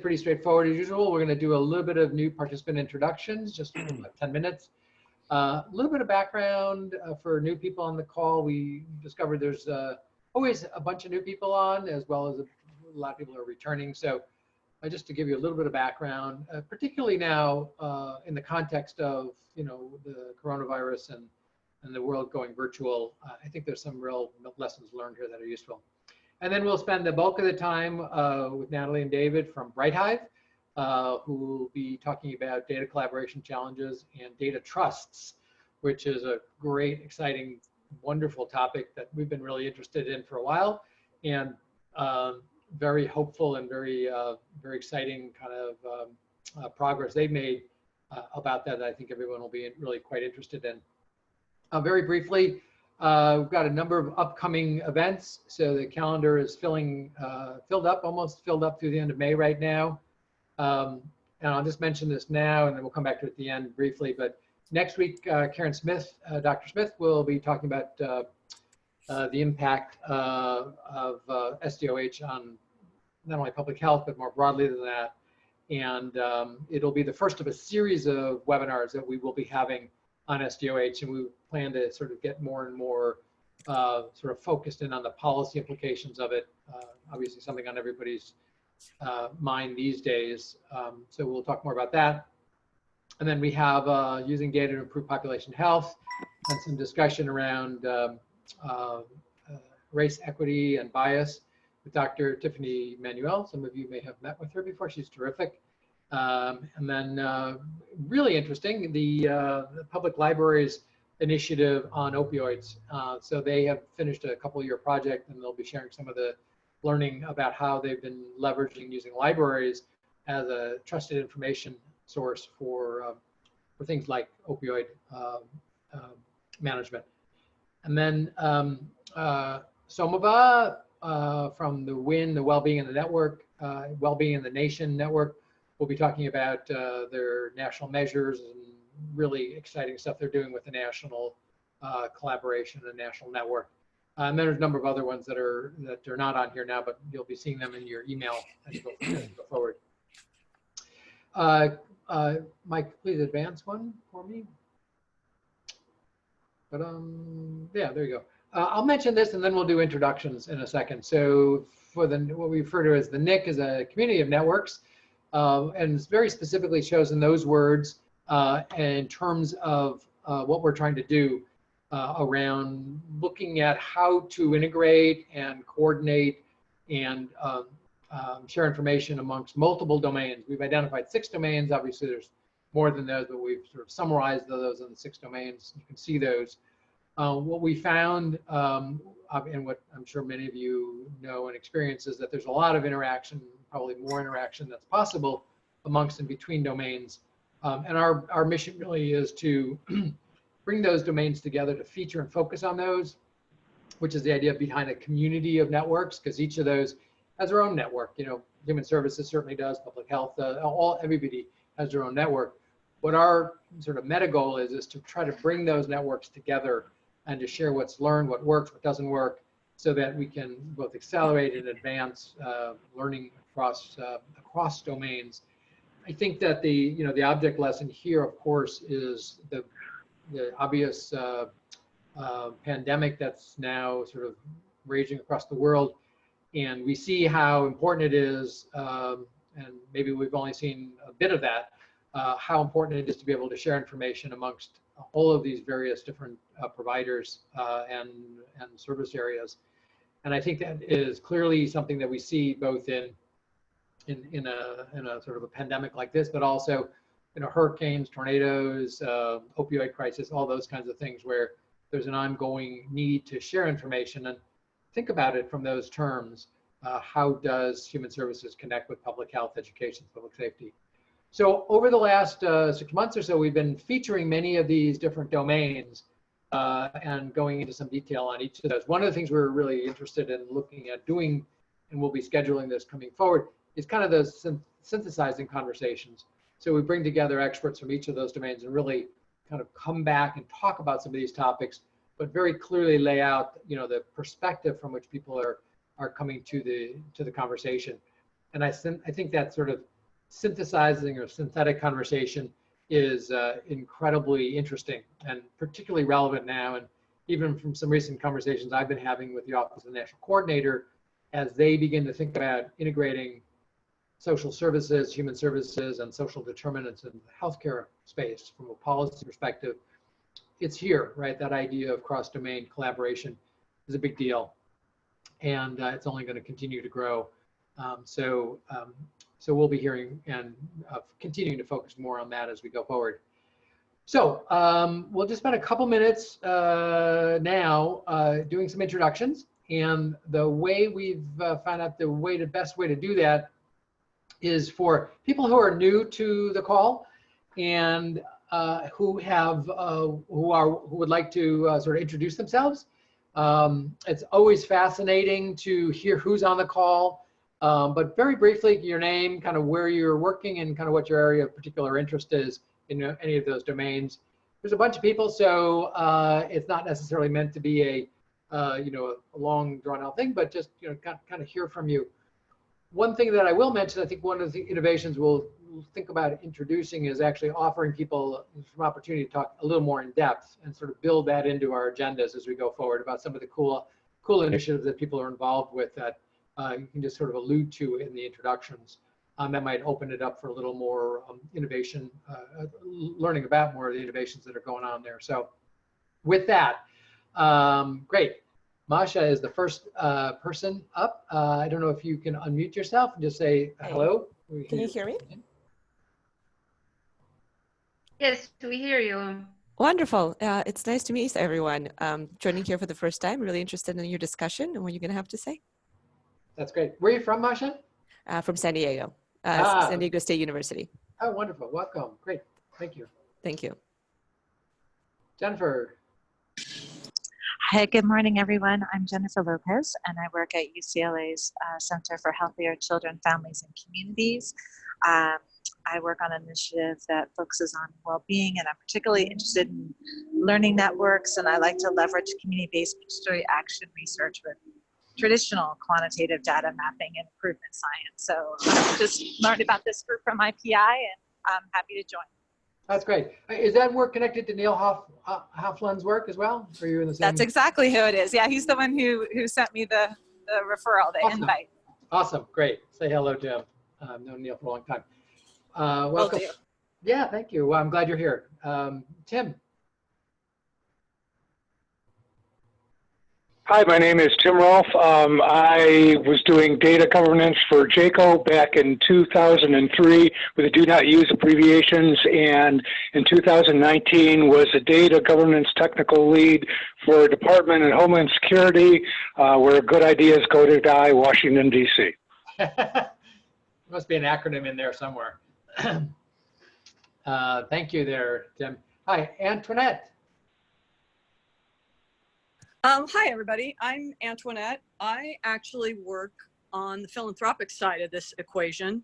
pretty straightforward as usual. We're going to do a little bit of new participant introductions, just for about 10 minutes. A little bit of background for new people on the call. We discovered there's always a bunch of new people on, as well as a lot of people are returning. So just to give you a little bit of background, particularly now in the context of the coronavirus and the world going virtual, I think there's some real lessons learned here that are useful. And then we'll spend the bulk of the time with Natalie and David from BrightHive, who will be talking about data collaboration challenges and data trusts, which is a great, exciting, wonderful topic that we've been really interested in for a while, and very hopeful and very exciting kind of progress they've made about that I think everyone will be really quite interested in. Very briefly, we've got a number of upcoming events. So the calendar is almost filled up through the end of May right now. And I'll just mention this now, and then we'll come back to it at the end briefly. But next week, Karen Smith, Dr. Smith, will be talking about the impact of SDOH on not only public health, but more broadly than that. And it'll be the first of a series of webinars that we will be having on SDOH, and we plan to sort of get more and more sort of focused in on the policy implications of it. Obviously something on everybody's mind these days. So we'll talk more about that. And then we have using data to improve population health, and some discussion around race, equity, and bias with Dr. Tiffany Manuel. Some of you may have met with her before. She's terrific. And then really interesting, the Public Libraries initiative on opioids. So they have finished a couple-year project, and they'll be sharing some of the learning about how they've been leveraging using libraries as a trusted information source for things like opioid management. And then Somova from the WIN, the Wellbeing in the Network, Wellbeing in the Nation Network, we'll be talking about their national measures and really exciting stuff they're doing with the national collaboration and national network. And then there's a number of other ones that are not on here now, but you'll be seeing them in your email as you go forward. Mike, please advance one for me. But yeah, there you go. I'll mention this, and then we'll do introductions in a second. So for what we refer to as the NIC is a community of networks. And it's very specifically chosen those words in terms of what we're trying to do around looking at how to integrate and coordinate and share information amongst multiple domains. We've identified 6 domains. Obviously, there's more than those, but we've sort of summarized those in the 6 domains. You can see those. What we found, and what I'm sure many of you know and experience, is that there's a lot of interaction, probably more interaction that's possible amongst and between domains. And our mission really is to bring those domains together to feature and focus on those, which is the idea behind a community of networks, because each of those has their own network. Human services certainly does, public health, everybody has their own network. What our sort of meta goal is to try to bring those networks together and to share what's learned, what works, what doesn't work, so that we can both accelerate and advance learning across domains. I think that the object lesson here, of course, is the obvious pandemic that's now sort of raging across the world, and we see how important it is, and maybe we've only seen a bit of that, how important it is to be able to share information amongst all of these various different providers and service areas. And I think that is clearly something that we see both in a sort of a pandemic like this, but also hurricanes, tornadoes, opioid crisis, all those kinds of things where there's an ongoing need to share information and think about it from those terms. How does human services connect with public health, education, public safety? So over the last 6 months or so, we've been featuring many of these different domains and going into some detail on each of those. One of the things we're really interested in looking at doing, and we'll be scheduling this coming forward, is kind of those synthesizing conversations. So we bring together experts from each of those domains and really kind of come back and talk about some of these topics, but very clearly lay out, the perspective from which people are coming to the conversation. And I think that sort of synthesizing or synthetic conversation is incredibly interesting and particularly relevant now. And even from some recent conversations I've been having with the Office of the National Coordinator, as they begin to think about integrating social services, human services, and social determinants in the healthcare space from a policy perspective, it's here, right? That idea of cross-domain collaboration is a big deal, and it's only going to continue to grow. So we'll be hearing and continuing to focus more on that as we go forward. So we'll just spend a couple minutes now doing some introductions. And the way we've found out the best way to do that is for people who are new to the call and who would like to sort of introduce themselves. It's always fascinating to hear who's on the call, but very briefly, your name, kind of where you're working, and kind of what your area of particular interest is in any of those domains. There's a bunch of people, so it's not necessarily meant to be a long drawn-out thing, but just kind of hear from you. One thing that I will mention, I think one of the innovations we'll think about introducing is actually offering people some opportunity to talk a little more in depth and sort of build that into our agendas as we go forward about some of the cool initiatives that people are involved with that you can just sort of allude to in the introductions. That might open it up for a little more innovation, learning about more of the innovations that are going on there. So with that, great. Masha is the first person up. I don't know if you can unmute yourself and just say hello. Can you hear me? Yes, we hear you. Wonderful. It's nice to meet everyone. Joining here for the first time, really interested in your discussion and what you're going to have to say. That's great. Where are you from, Masha? From San Diego, San Diego State University. Oh, wonderful. Welcome. Great. Thank you. Thank you. Jennifer. Hi, good morning, everyone. I'm Jennifer Lopez, and I work at UCLA's Center for Healthier Children, Families, and Communities. I work on an initiative that focuses on well-being, and I'm particularly interested in learning networks, and I like to leverage community-based participatory action research with traditional quantitative data mapping and improvement science. So I just learned about this group from my PI, and I'm happy to join. That's great. Is that work connected to Neil Hoffland's work as well? Are you in the same? That's exactly who it is. Yeah, he's the one who sent me the referral, the invite. Awesome, great. Say hello to him. I've known Neil for a long time. Welcome. Yeah, thank you. Well, I'm glad you're here. Tim. Hi, my name is Tim Rolfe. I was doing data governance for JACO back in 2003 with the do not use abbreviations, and in 2019 was a data governance technical lead for Department of Homeland Security, where good ideas go to die, Washington, D.C. Must be an acronym in there somewhere. Thank you there, Tim. Hi, Antoinette. Hi, everybody. I'm Antoinette. I actually work on the philanthropic side of this equation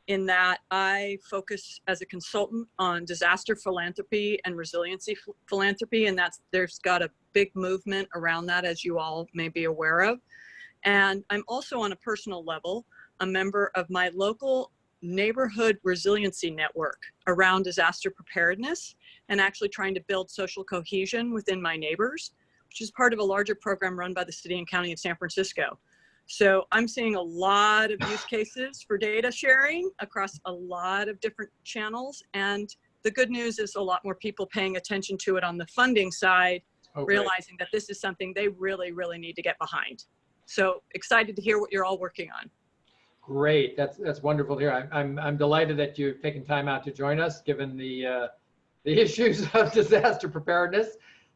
in that I focus as a consultant on disaster philanthropy and resiliency philanthropy, and there's got a big movement around that, as you all may be aware of. And I'm also, on a personal level, a member of my local neighborhood resiliency network around disaster preparedness and actually trying to build social cohesion within my neighbors, which is part of a larger program run by the city and county of San Francisco. So I'm seeing a lot of use cases for data sharing across a lot of different channels. And the good news is a lot more people paying attention to it on the funding side, realizing that this is something they really, really need to get behind. So excited to hear what you're all working on. Great, that's wonderful to hear. I'm delighted that you've taken time out to join us, given the issues of disaster preparedness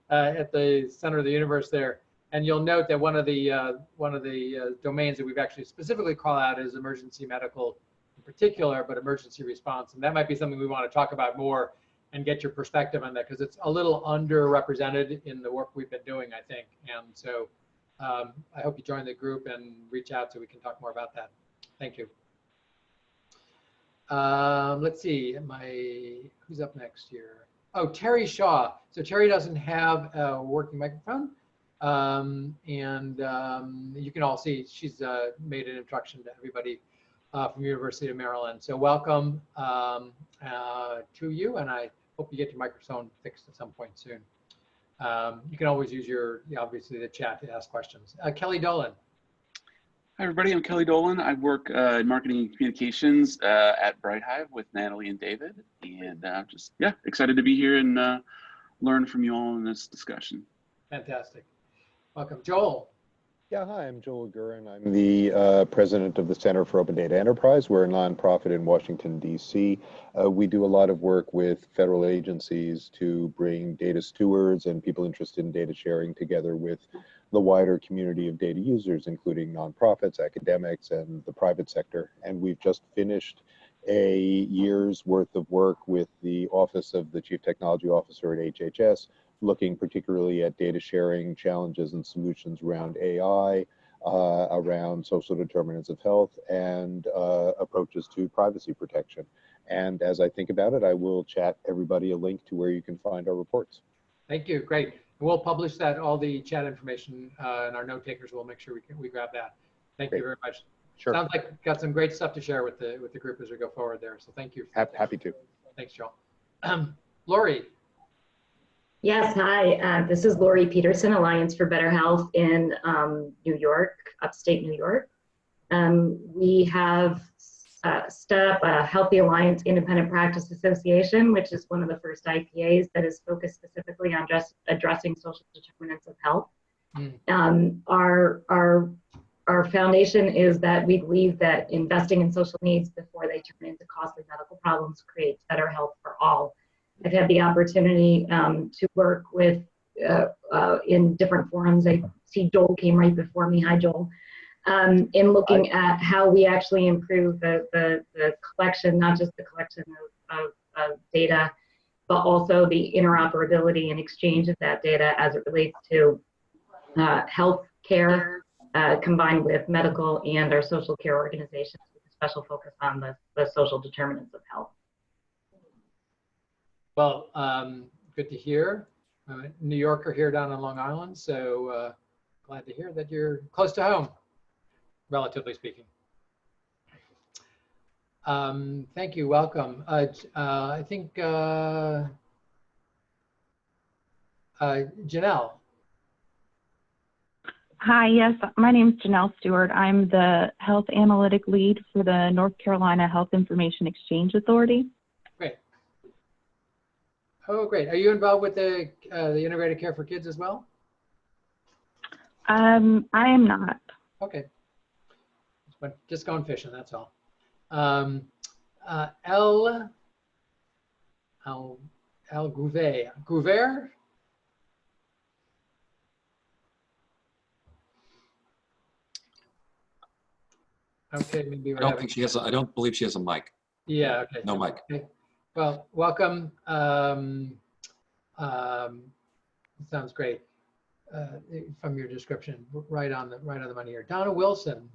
at the center of the universe there. And you'll note that one of the domains that we've actually specifically call out is emergency medical in particular, but emergency response. And that might be something we want to talk about more and get your perspective on that, because it's a little underrepresented in the work we've been doing, I think. And so I hope you join the group and reach out so we can talk more about that. Thank you. Let's see, who's up next here? Oh, Terry Shaw. So Terry doesn't have a working microphone. And you can all see she's made an introduction to everybody. from the University of Maryland. So welcome to you, and I hope you get your microphone fixed at some point soon. You can always use obviously the chat to ask questions. Kelly Dolan. Hi, everybody. I'm Kelly Dolan. I work in marketing and communications at BrightHive with Natalie and David. And just, excited to be here and learn from you all in this discussion. Fantastic. Welcome. Joel. Yeah, hi, I'm Joel Gurin. I'm the president of the Center for Open Data Enterprise. We're a nonprofit in Washington, D.C. We do a lot of work with federal agencies to bring data stewards and people interested in data sharing together with the wider community of data users, including nonprofits, academics, and the private sector. And we've just finished a year's worth of work with the Office of the Chief Technology Officer at HHS, looking particularly at data sharing challenges and solutions around AI, around social determinants of health, and approaches to privacy protection. And as I think about it, I will chat everybody a link to where you can find our reports. Thank you. Great. We'll publish that, all the chat information, and our note takers will make sure we grab that. Thank you very much. Sure. Sounds like we've got some great stuff to share with the group as we go forward there. So thank you. Happy to. Thanks, Joel. Lori. Yes, hi. This is Lori Peterson, Alliance for Better Health in New York, upstate New York. We have set up a Healthy Alliance Independent Practice Association, which is one of the first IPAs that is focused specifically on just addressing social determinants of health. Our foundation is that we believe that investing in social needs before they turn into costly medical problems creates better health for all. I've had the opportunity to work with in different forums. I see Joel came right before me. Hi, Joel. In looking at how we actually improve the collection, not just the collection of data, but also the interoperability and exchange of that data as it relates to health care combined with medical and our social care organizations with a special focus on the social determinants of health. Well, good to hear. New Yorker here down on Long Island, so glad to hear that you're close to home, relatively speaking. Thank you. Welcome. I think Janelle. Hi, yes, my name is Janelle Stewart. I'm the Health Analytic Lead for the North Carolina Health Information Exchange Authority. Great. Oh, great. Are you involved with the Integrated Care for Kids as well? I am not. Okay. Just going fishing, that's all. El Gouver? Okay, maybe we're having... I don't believe she has a mic. Yeah, okay. No mic. Okay. Well, welcome. Sounds great. From your description, right on the money here. Donna Wilson.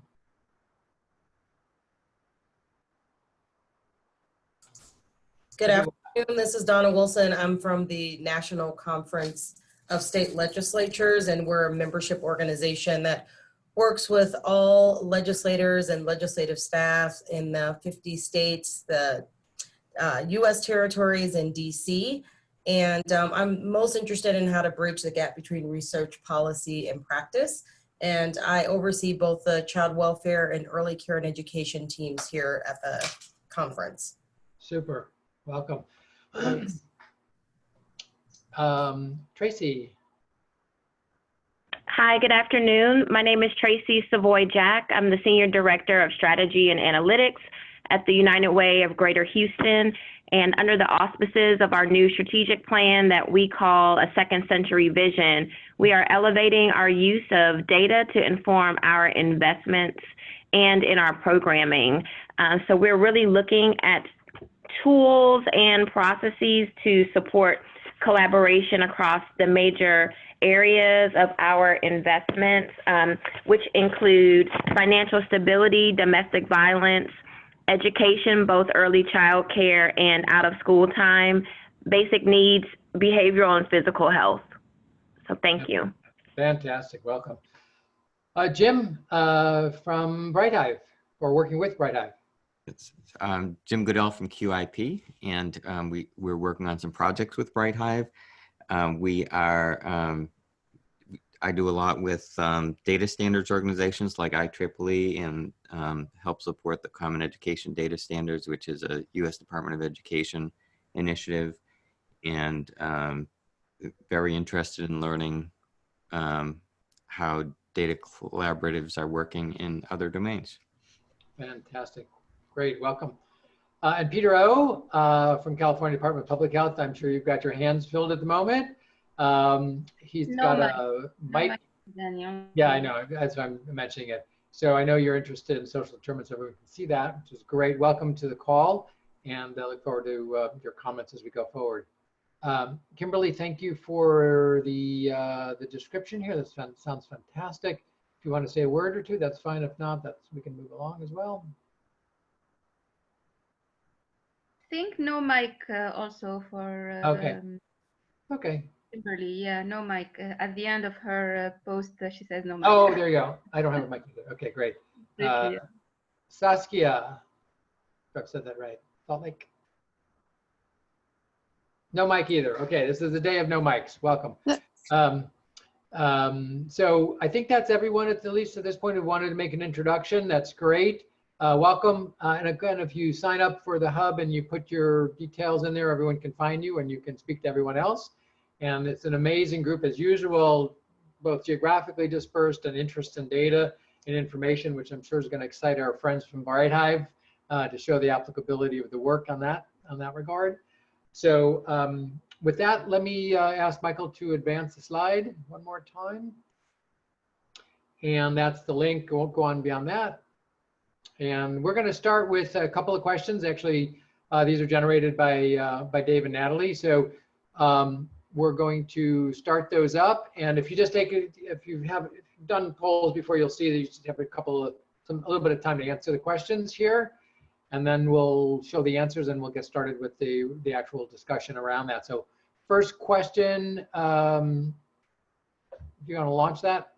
Good afternoon. This is Donna Wilson. I'm from the National Conference of State Legislatures, and we're a membership organization that works with all legislators and legislative staff in the 50 states, the U.S. territories, and D.C. And I'm most interested in how to bridge the gap between research, policy, and practice. And I oversee both the child welfare and early care and education teams here at the conference. Super. Welcome. Tracy. Hi, good afternoon. My name is Tracy Savoy-Jack. I'm the Senior Director of Strategy and Analytics at the United Way of Greater Houston. And under the auspices of our new strategic plan that we call a second century vision, we are elevating our use of data to inform our investments and in our programming. So we're really looking at tools and processes to support collaboration across the major areas of our investments, which include financial stability, domestic violence, education, both early child care and out of school time, basic needs, behavioral and physical health. So thank you. Fantastic, welcome. Jim from BrightHive, or working with BrightHive. Jim Goodell from QIP, and we're working on some projects with BrightHive. I do a lot with data standards organizations like IEEE and help support the Common Education Data Standards, which is a U.S. Department of Education initiative, and very interested in learning how data collaboratives are working in other domains. Fantastic. Great. Welcome. And Peter O from California Department of Public Health. I'm sure you've got your hands filled at the moment. He's got a mic. Yeah, I know. That's why I'm mentioning it. So I know you're interested in social determinants, so everyone can see that, which is great. Welcome to the call, and I look forward to your comments as we go forward. Kimberly, thank you for the description here. That sounds fantastic. If you want to say a word or two, that's fine. If not, we can move along as well. I think no mic also for okay. Okay. Kimberly. Yeah, no mic. At the end of her post, she says no mic. Oh, there you go. I don't have a mic either. Okay, great. Saskia, if I've said that right. Salt Lake. No mic either. Okay, this is the day of no mics. Welcome. So I think that's everyone at least at this point who wanted to make an introduction. That's great. Welcome. And again, if you sign up for the hub and you put your details in there, everyone can find you and you can speak to everyone else. And it's an amazing group as usual, both geographically dispersed and interest in data and information, which I'm sure is going to excite our friends from BrightHive to show the applicability of the work on that regard. So with that, let me ask Michael to advance the slide one more time. And that's the link. I won't go on beyond that. And we're going to start with a couple of questions. Actually, these are generated by Dave and Natalie. So we're going to start those up. And if you just take it, if you've done polls before, you'll see that you just have a little bit of time to answer the questions here. And then we'll show the answers and we'll get started with the actual discussion around that. So first question, if you're going to launch that.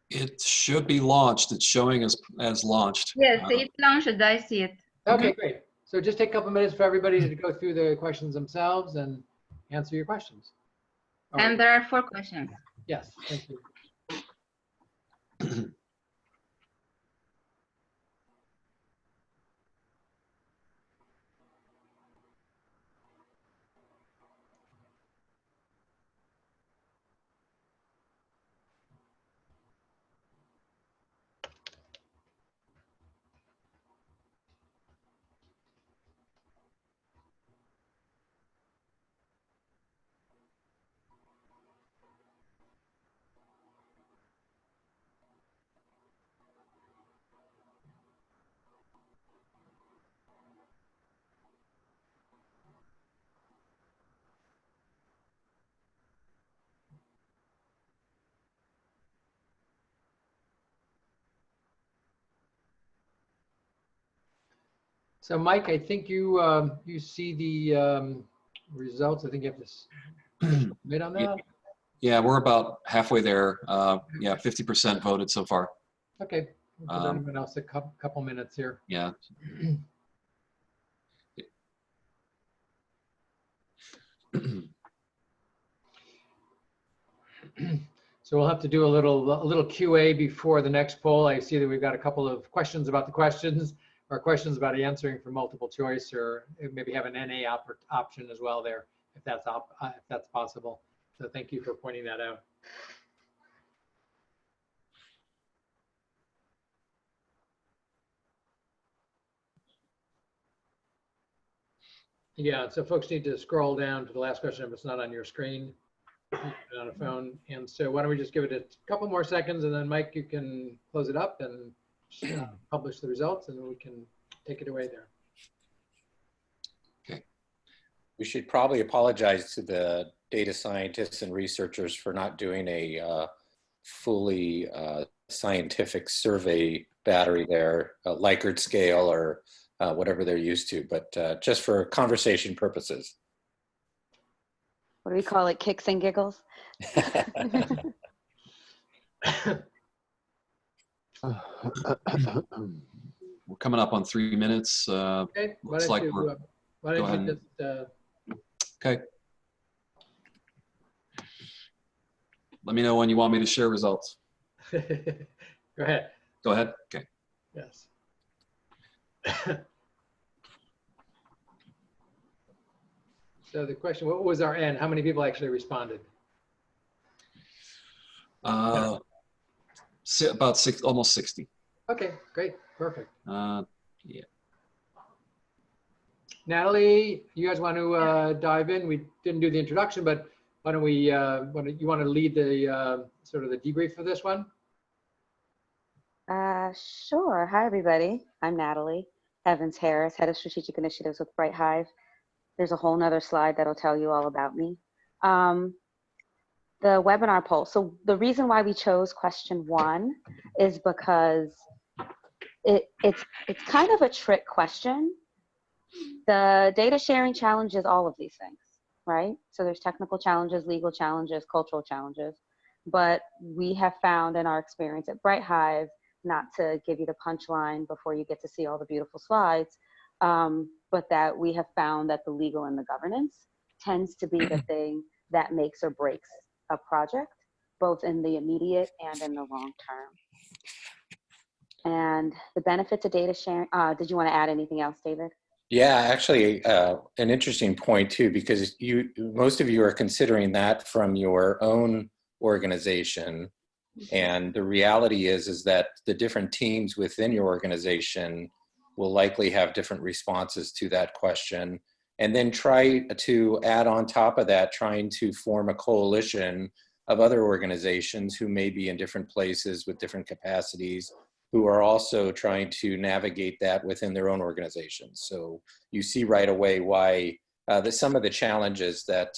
It should be launched. It's showing as launched. Yes, it's launched. I see it. Okay, great. So just take a couple minutes for everybody to go through the questions themselves and answer your questions. And there are 4 questions. Yes, thank you. So Mike, I think you you see the results. I think you have to submit on that. Yeah, we're about halfway there. Yeah, 50% voted so far. Okay. We'll give everyone else a couple minutes here. Yeah. So we'll have to do a little QA before the next poll. I see that we've got a couple of questions about the questions, or questions about answering for multiple choice, or maybe have an NA option as well there, if that's possible. So thank you for pointing that out. Yeah, so folks need to scroll down to the last question if it's not on your screen, on a phone. And so why don't we just give it a couple more seconds, and then Mike, you can close it up and publish the results, and then we can take it away there. Okay. We should probably apologize to the data scientists and researchers for not doing a fully scientific survey battery there, a Likert scale or whatever they're used to, but just for conversation purposes. What do we call it? Kicks and giggles? We're coming up on 3 minutes. Okay, Looks like we're, why go don't ahead. you just, Okay. Let me know when you want me to share results. go ahead. Go ahead. Okay. Yes. So the question, what was our N? How many people actually responded? About almost 60. Okay, great, perfect. Yeah. Natalie, you guys want to dive in? We didn't do the introduction, but why don't we, you want to lead the sort of the debrief for this one? Sure. Hi, everybody. I'm Natalie Evans-Harris, Head of Strategic Initiatives with BrightHive. There's a whole nother slide that'll tell you all about me. The webinar poll. So the reason why we chose question 1 is because it's kind of a trick question. The data sharing challenge is all of these things, right? So there's technical challenges, legal challenges, cultural challenges. But we have found in our experience at BrightHive, not to give you the punchline before you get to see all the beautiful slides, but that we have found that the legal and the governance tends to be the thing that makes or breaks a project, both in the immediate and in the long term. And the benefits of data sharing, did you want to add anything else, David? Yeah, actually, an interesting point too, because most of you are considering that from your own organization. And the reality is that the different teams within your organization will likely have different responses to that question. And then try to add on top of that, trying to form a coalition of other organizations who may be in different places with different capacities, who are also trying to navigate that within their own organizations. So you see right away why some of the challenges that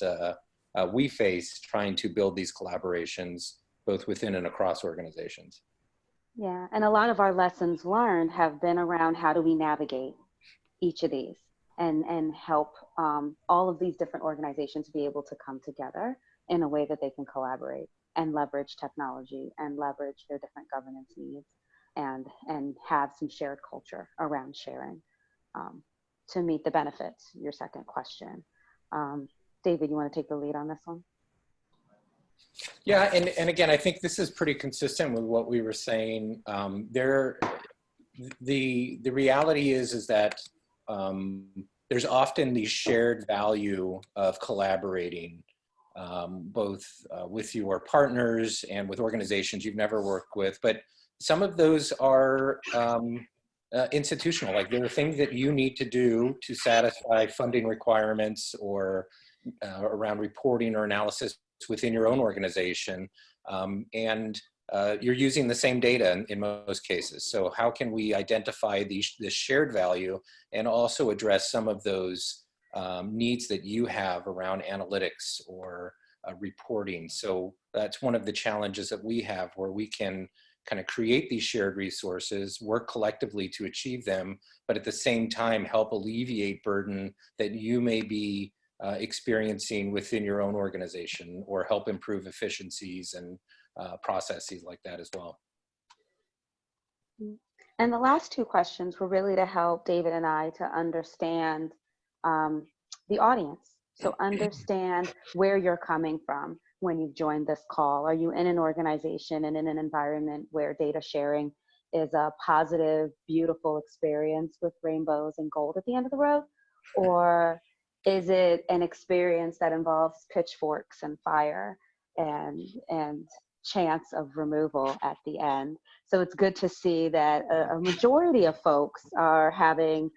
we face trying to build these collaborations, both within and across organizations. Yeah, and a lot of our lessons learned have been around how do we navigate each of these and help all of these different organizations be able to come together in a way that they can collaborate and leverage technology and leverage their different governance needs and have some shared culture around sharing to meet the benefits, your second question. David, you want to take the lead on this one? Yeah, and again, I think this is pretty consistent with what we were saying. The reality is that there's often the shared value of collaborating, both with your partners and with organizations you've never worked with. But some of those are institutional, like there are things that you need to do to satisfy funding requirements or around reporting or analysis within your own organization, and you're using the same data in most cases. So how can we identify this shared value and also address some of those needs that you have around analytics or reporting? So that's one of the challenges that we have, where we can kind of create these shared resources, work collectively to achieve them, but at the same time help alleviate burden that you may be experiencing within your own organization, or help improve efficiencies and processes like that as well. And the last two questions were really to help David and I to understand the audience. So understand where you're coming from when you've joined this call. Are you in an organization and in an environment where data sharing is a positive, beautiful experience with rainbows and gold at the end of the road? Or is it an experience that involves pitchforks and fire and chance of removal at the end? So it's good to see that a majority of folks are having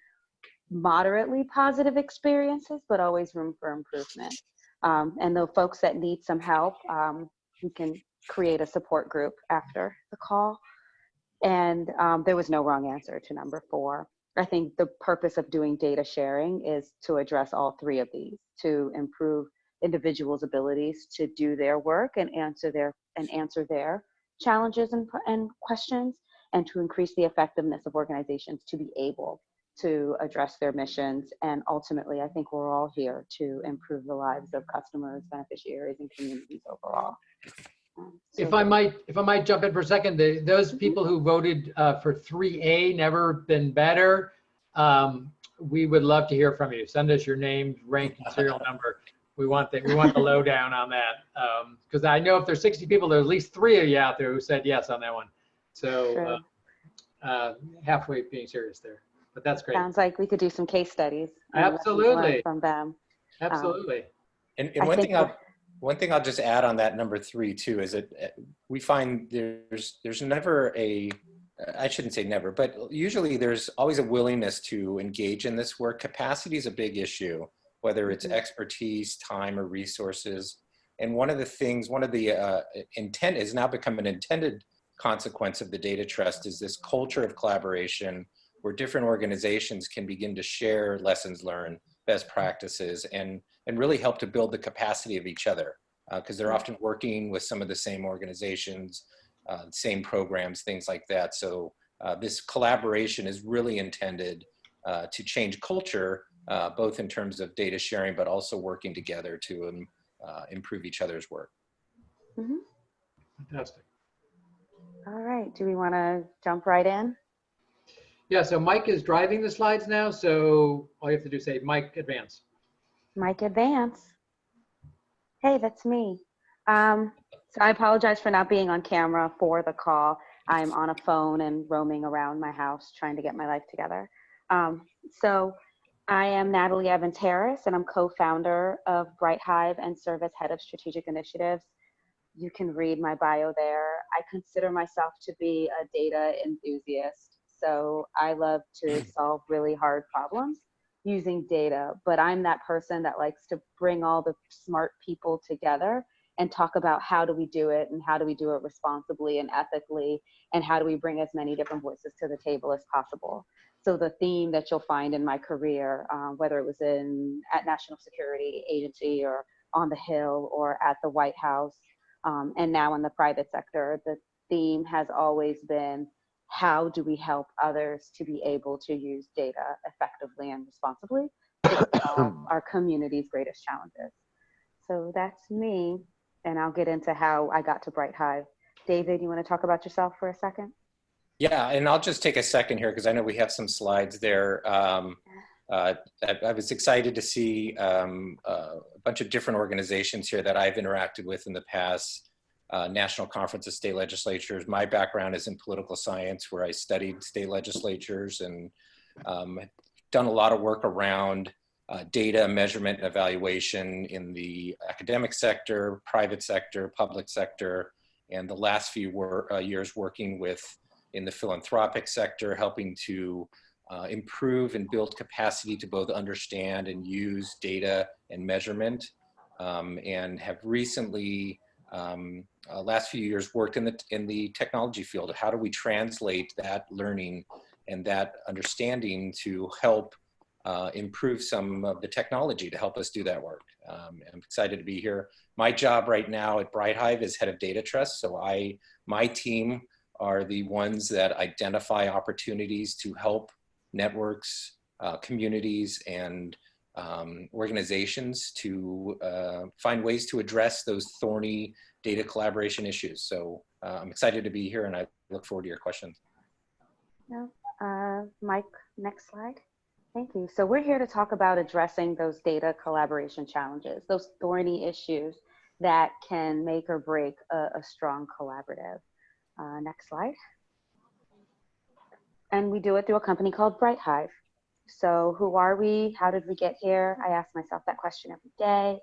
moderately positive experiences, but always room for improvement. And the folks that need some help, we can create a support group after the call. And there was no wrong answer to number 4. I think the purpose of doing data sharing is to address all 3 of these, to improve individuals' abilities to do their work and answer their challenges and questions, and to increase the effectiveness of organizations to be able to address their missions. And ultimately, I think we're all here to improve the lives of customers, beneficiaries, and communities overall. If I might jump in for a second, those people who voted for 3A, never been better, we would love to hear from you. Send us your name, rank, and serial number. We want the lowdown on that, because I know if there's 60 people, there's at least 3 of you out there who said yes on that one. So halfway being serious there, but that's great. Sounds like we could do some case studies. Absolutely. From them. Absolutely. And one thing I'll just add on that number 3 too is that we find there's never I shouldn't say never, but usually there's always a willingness to engage in this work. Capacity is a big issue, whether it's expertise, time, or resources. And one of the intent has now become an intended consequence of the data trust is this culture of collaboration where different organizations can begin to share lessons learned, best practices, and really help to build the capacity of each other, because they're often working with some of the same organizations, same programs, things like that. So this collaboration is really intended to change culture, both in terms of data sharing, but also working together to improve each other's work. Fantastic. All right, do we want to jump right in? Yeah, so Mike is driving the slides now, so all you have to do is say, Mike, advance. Mike, advance. Hey, that's me. So I apologize for not being on camera for the call. I'm on a phone and roaming around my house trying to get my life together. So I am Natalie Evans-Harris, and I'm co-founder of BrightHive and serve as head of strategic initiatives. You can read my bio there. I consider myself to be a data enthusiast. So I love to solve really hard problems using data, but I'm that person that likes to bring all the smart people together and talk about how do we do it and how do we do it responsibly and ethically, and how do we bring as many different voices to the table as possible. So the theme that you'll find in my career, whether it was at National Security Agency or on the Hill or at the White House, and now in the private sector, the theme has always been, how do we help others to be able to use data effectively and responsibly to solve our community's greatest challenges? So that's me, and I'll get into how I got to BrightHive. David, you want to talk about yourself for a second? Yeah, and I'll just take a second here because I know we have some slides there. I was excited to see a bunch of different organizations here that I've interacted with in the past. National Conference of State Legislatures. My background is in political science, where I studied state legislatures and done a lot of work around data measurement and evaluation in the academic sector, private sector, public sector, and the last few years working in the philanthropic sector, helping to improve and build capacity to both understand and use data and measurement, and have recently last few years worked in the technology field. How do we translate that learning and that understanding to help improve some of the technology to help us do that work? I'm excited to be here. My job right now at BrightHive is head of data trust. So my team are the ones that identify opportunities to help networks, communities, and organizations to find ways to address those thorny data collaboration issues. So I'm excited to be here, and I look forward to your questions. Mike, next slide. Thank you. So we're here to talk about addressing those data collaboration challenges, those thorny issues that can make or break a strong collaborative. Next slide. And we do it through a company called BrightHive. So who are we? How did we get here? I ask myself that question every day.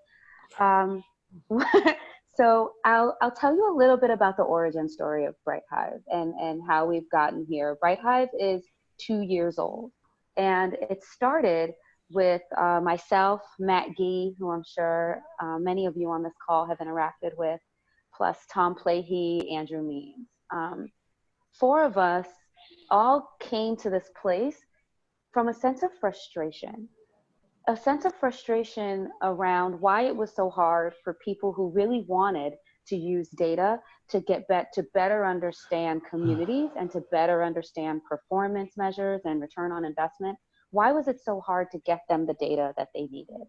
So I'll tell you a little bit about the origin story of BrightHive and how we've gotten here. BrightHive is 2 years old, and it started with myself, Matt Gee, who I'm sure many of you on this call have interacted with, plus Tom Plahy, Andrew Means. 4 of us all came to this place from a sense of frustration around why it was so hard for people who really wanted to use data to better understand communities and to better understand performance measures and return on investment. Why was it so hard to get them the data that they needed?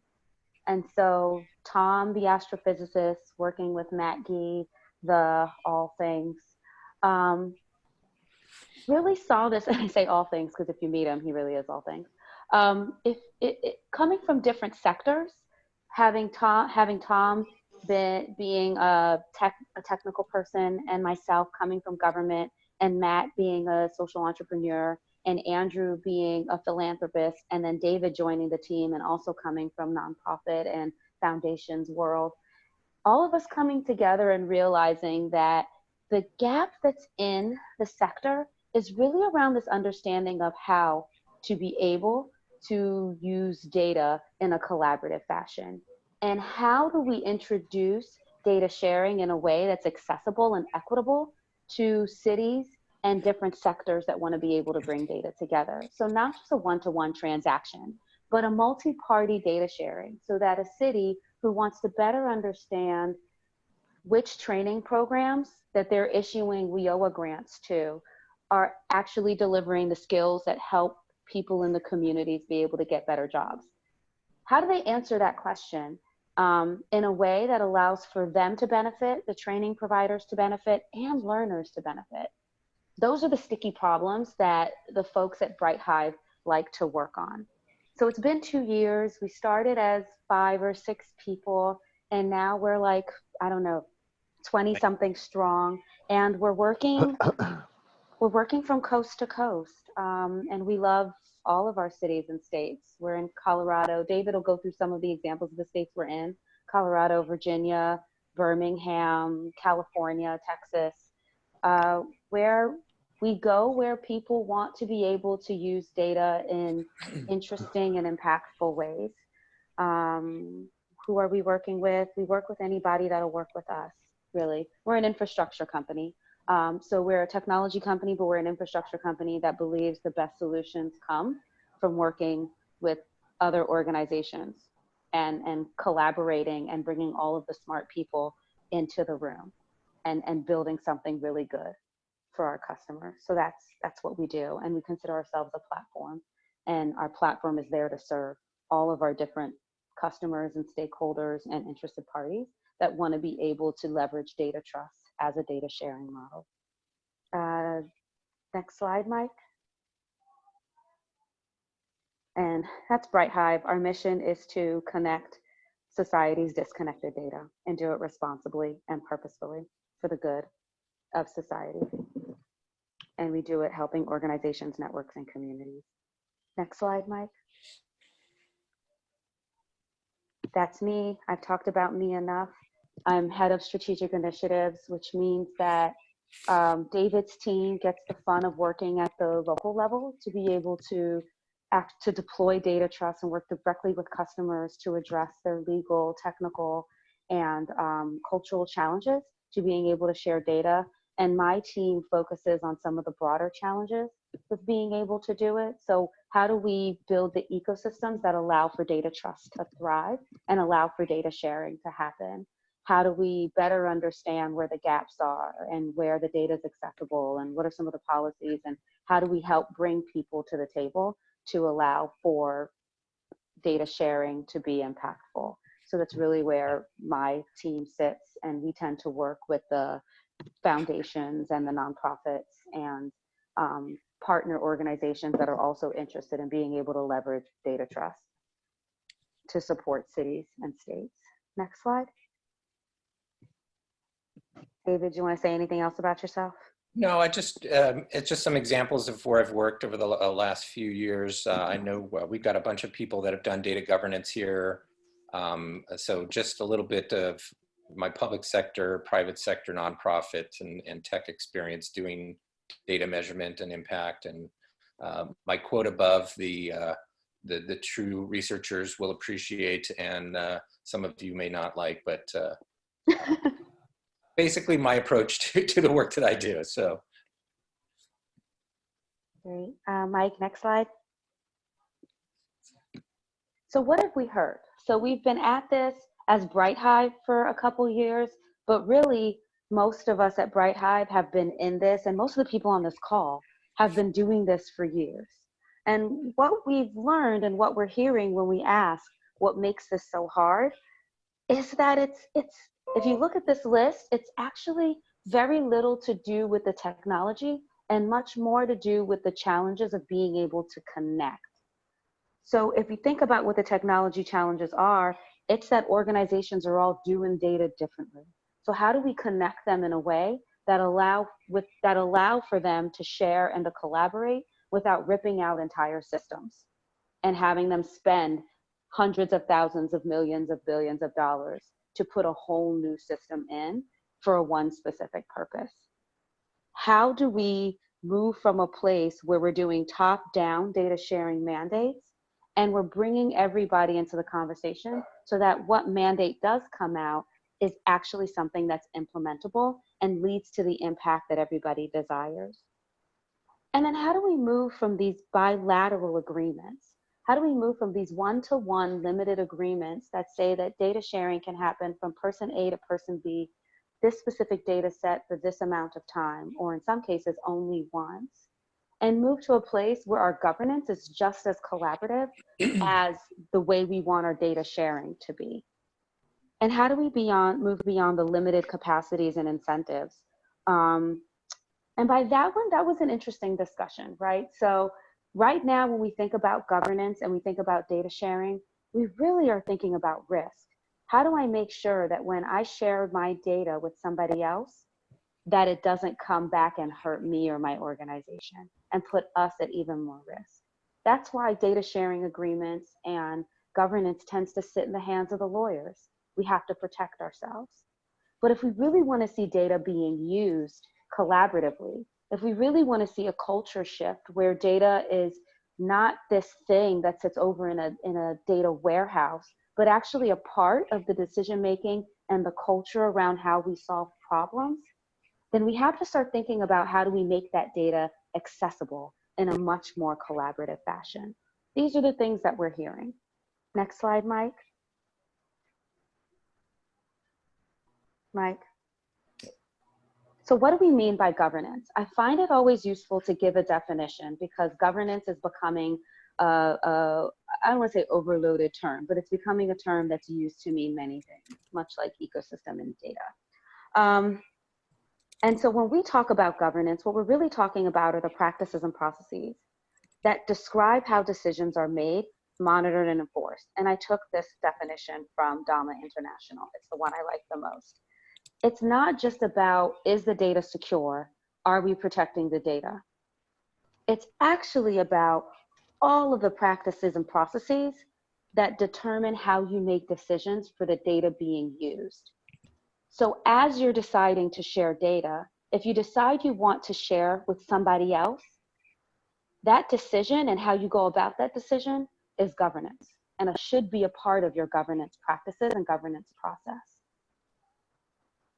And so Tom, the astrophysicist, working with Matt Gee, the all things. Really saw this, and I say all things because if you meet him, he really is all things. Coming from different sectors, having Tom being a technical person, and myself coming from government, and Matt being a social entrepreneur, and Andrew being a philanthropist, and then David joining the team and also coming from nonprofit and foundations world. All of us coming together and realizing that the gap that's in the sector is really around this understanding of how to be able to use data in a collaborative fashion. And how do we introduce data sharing in a way that's accessible and equitable to cities and different sectors that want to be able to bring data together? So not just a one-to-one transaction, but a multi-party data sharing, so that a city who wants to better understand which training programs that they're issuing WIOA grants to are actually delivering the skills that help people in the communities be able to get better jobs. How do they answer that question in a way that allows for them to benefit, the training providers to benefit, and learners to benefit? Those are the sticky problems that the folks at BrightHive like to work on. So it's been 2 years. We started as 5 or 6 people, and now we're like, I don't know, 20 something strong, and we're working from coast to coast, and we love all of our cities and states. We're in Colorado. David will go through some of the examples of the states we're in: Colorado, Virginia, Birmingham, California, Texas, where we go where people want to be able to use data in interesting and impactful ways. Who are we working with? We work with anybody that'll work with us, really. We're an infrastructure company. So we're a technology company, but we're an infrastructure company that believes the best solutions come from working with other organizations and collaborating and bringing all of the smart people into the room and building something really good for our customers. So that's what we do. And we consider ourselves a platform, and our platform is there to serve all of our different customers and stakeholders and interested parties that want to be able to leverage data trust as a data sharing model. Next slide, Mike. And that's BrightHive. Our mission is to connect society's disconnected data and do it responsibly and purposefully for the good of society. And we do it helping organizations, networks, and communities. Next slide, Mike. That's me. I've talked about me enough. I'm head of strategic initiatives, which means that David's team gets the fun of working at the local level to be able to deploy data trust and work directly with customers to address their legal, technical, and cultural challenges to being able to share data. And my team focuses on some of the broader challenges with being able to do it. So how do we build the ecosystems that allow for data trust to thrive and allow for data sharing to happen? How do we better understand where the gaps are and where the data is accessible, and what are some of the policies, and how do we help bring people to the table to allow for data sharing to be impactful? So that's really where my team sits, and we tend to work with the foundations and the nonprofits and partner organizations that are also interested in being able to leverage data trust to support cities and states. Next slide. David, do you want to say anything else about yourself? No, it's just some examples of where I've worked over the last few years. I know we've got a bunch of people that have done data governance here. So just a little bit of my public sector, private sector, nonprofit, and tech experience doing data measurement and impact. And my quote above, the true researchers will appreciate, and some of you may not like, but basically my approach to the work that I do. So, great. Mike, next slide. So what have we heard? So we've been at this as BrightHive for a couple years, but really most of us at BrightHive have been in this, and most of the people on this call have been doing this for years. And what we've learned and what we're hearing when we ask what makes this so hard is that it's If you look at this list, it's actually very little to do with the technology and much more to do with the challenges of being able to connect. So if you think about what the technology challenges are, it's that organizations are all doing data differently. So how do we connect them in a way that allow for them to share and to collaborate without ripping out entire systems and having them spend hundreds of thousands of millions of billions of dollars to put a whole new system in for one specific purpose? How do we move from a place where we're doing top-down data sharing mandates and we're bringing everybody into the conversation so that what mandate does come out is actually something that's implementable and leads to the impact that everybody desires? And then how do we move from these bilateral agreements? How do we move from these one-to-one limited agreements that say that data sharing can happen from person A to person B, this specific data set for this amount of time, or in some cases only once, and move to a place where our governance is just as collaborative as the way we want our data sharing to be? And how do we move beyond the limited capacities and incentives? And by that one, that was an interesting discussion, right? So right now, when we think about governance and we think about data sharing, we really are thinking about risk. How do I make sure that when I share my data with somebody else, that it doesn't come back and hurt me or my organization and put us at even more risk? That's why data sharing agreements and governance tends to sit in the hands of the lawyers. We have to protect ourselves. But if we really want to see data being used collaboratively, if we really want to see a culture shift where data is not this thing that sits over in a data warehouse, but actually a part of the decision making and the culture around how we solve problems, then we have to start thinking about how do we make that data accessible in a much more collaborative fashion. These are the things that we're hearing. Next slide, Mike. Mike. So what do we mean by governance? I find it always useful to give a definition because governance is becoming, I don't want to say overloaded term, but it's becoming a term that's used to mean many things, much like ecosystem and data. And so when we talk about governance, what we're really talking about are the practices and processes that describe how decisions are made, monitored, and enforced. And I took this definition from DAMA International. It's the one I like the most. It's not just about, is the data secure? Are we protecting the data? It's actually about all of the practices and processes that determine how you make decisions for the data being used. So as you're deciding to share data, if you decide you want to share with somebody else, that decision and how you go about that decision is governance, and it should be a part of your governance practices and governance process.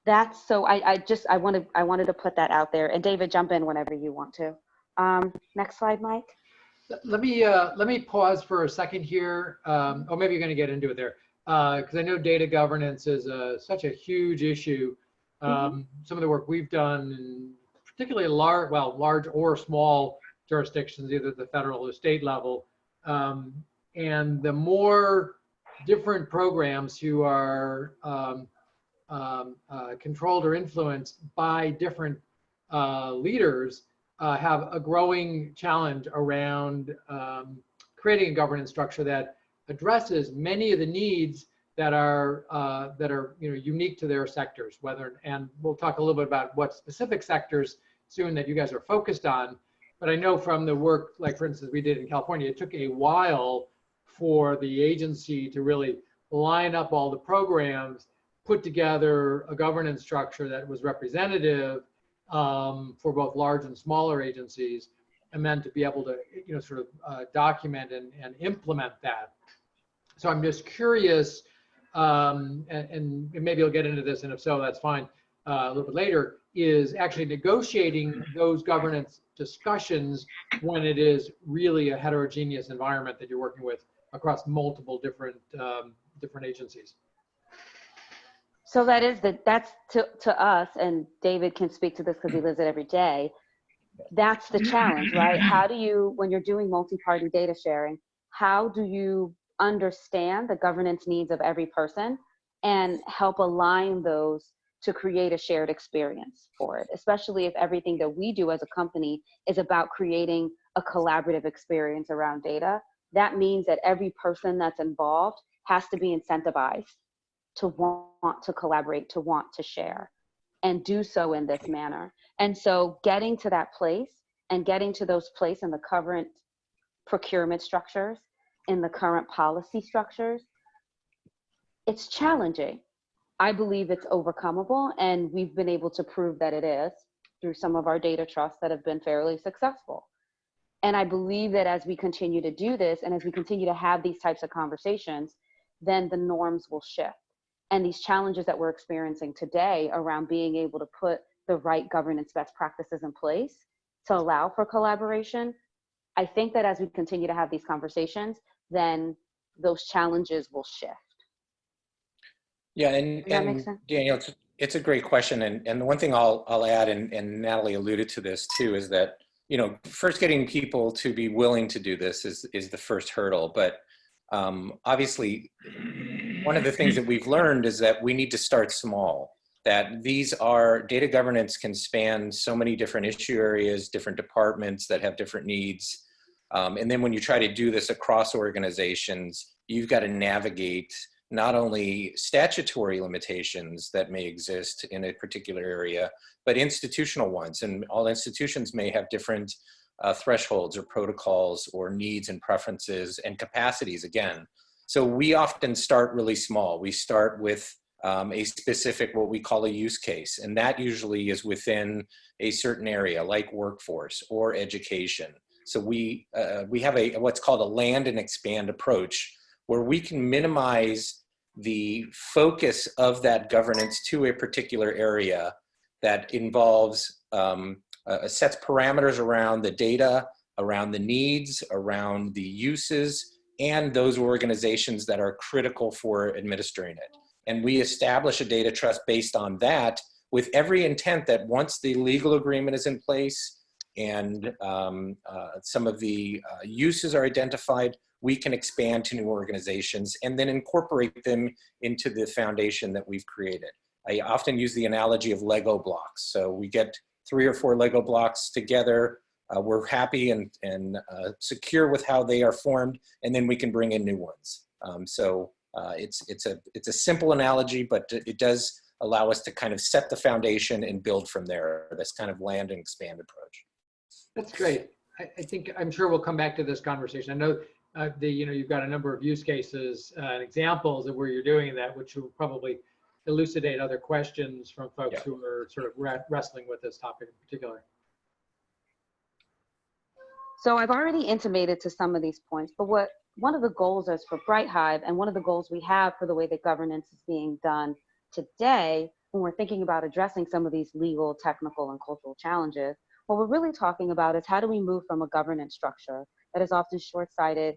That's so I wanted to put that out there. And David, jump in whenever you want to. Next slide, Mike. Let me pause for a second here. Oh, maybe you're going to get into it there because I know data governance is such a huge issue. Some of the work we've done, in particularly large or small jurisdictions, either the federal or state level, and the more different programs who are controlled or influenced by different leaders have a growing challenge around creating a governance structure that addresses many of the needs that are unique to their sectors. And we'll talk a little bit about what specific sectors soon that you guys are focused on. But I know from the work, like for instance, we did in California, it took a while for the agency to really line up all the programs, put together a governance structure that was representative for both large and smaller agencies, and then to be able to document and implement that. So I'm just curious, and maybe you'll get into this, and if so, that's fine, a little bit later, is actually negotiating those governance discussions when it is really a heterogeneous environment that you're working with across multiple different agencies. So that's to us, and David can speak to this because he lives it every day. That's the challenge, right? How do you, when you're doing multi-party data sharing, how do you understand the governance needs of every person and help align those to create a shared experience for it, especially if everything that we do as a company is about creating a collaborative experience around data. That means that every person that's involved has to be incentivized to want to collaborate, to want to share, and do so in this manner. And so getting to that place and getting to those places in the current procurement structures, in the current policy structures, it's challenging. I believe it's overcomable, and we've been able to prove that it is through some of our data trusts that have been fairly successful. And I believe that as we continue to do this, and as we continue to have these types of conversations, then the norms will shift. And these challenges that we're experiencing today around being able to put the right governance best practices in place to allow for collaboration, I think that as we continue to have these conversations, then those challenges will shift. Yeah, Does that make sense? Daniel, it's a great question. And the one thing I'll add, and Natalie alluded to this too, is that, first getting people to be willing to do this is the first hurdle. But obviously, one of the things that we've learned is that we need to start small, that data governance can span so many different issue areas, different departments that have different needs. And then when you try to do this across organizations, you've got to navigate not only statutory limitations that may exist in a particular area, but institutional ones. And all institutions may have different thresholds or protocols or needs and preferences and capacities again. So we often start really small. We start with a specific, what we call a use case. And that usually is within a certain area like workforce or education. So we have what's called a land and expand approach, where we can minimize the focus of that governance to a particular area that involves, sets parameters around the data, around the needs, around the uses, and those organizations that are critical for administering it. And we establish a data trust based on that, with every intent that once the legal agreement is in place and some of the uses are identified, we can expand to new organizations and then incorporate them into the foundation that we've created. I often use the analogy of Lego blocks. So we get 3 or 4 Lego blocks together. We're happy and secure with how they are formed, and then we can bring in new ones. It's a simple analogy, but it does allow us to kind of set the foundation and build from there. This kind of land and expand approach. That's great. I'm sure we'll come back to this conversation. I know you've got a number of use cases and examples of where you're doing that, which will probably elucidate other questions from folks who are sort of wrestling with this topic in particular. So I've already intimated to some of these points, but one of the goals is for BrightHive, and one of the goals we have for the way that governance is being done today, when we're thinking about addressing some of these legal, technical, and cultural challenges, what we're really talking about is how do we move from a governance structure that is often short-sighted,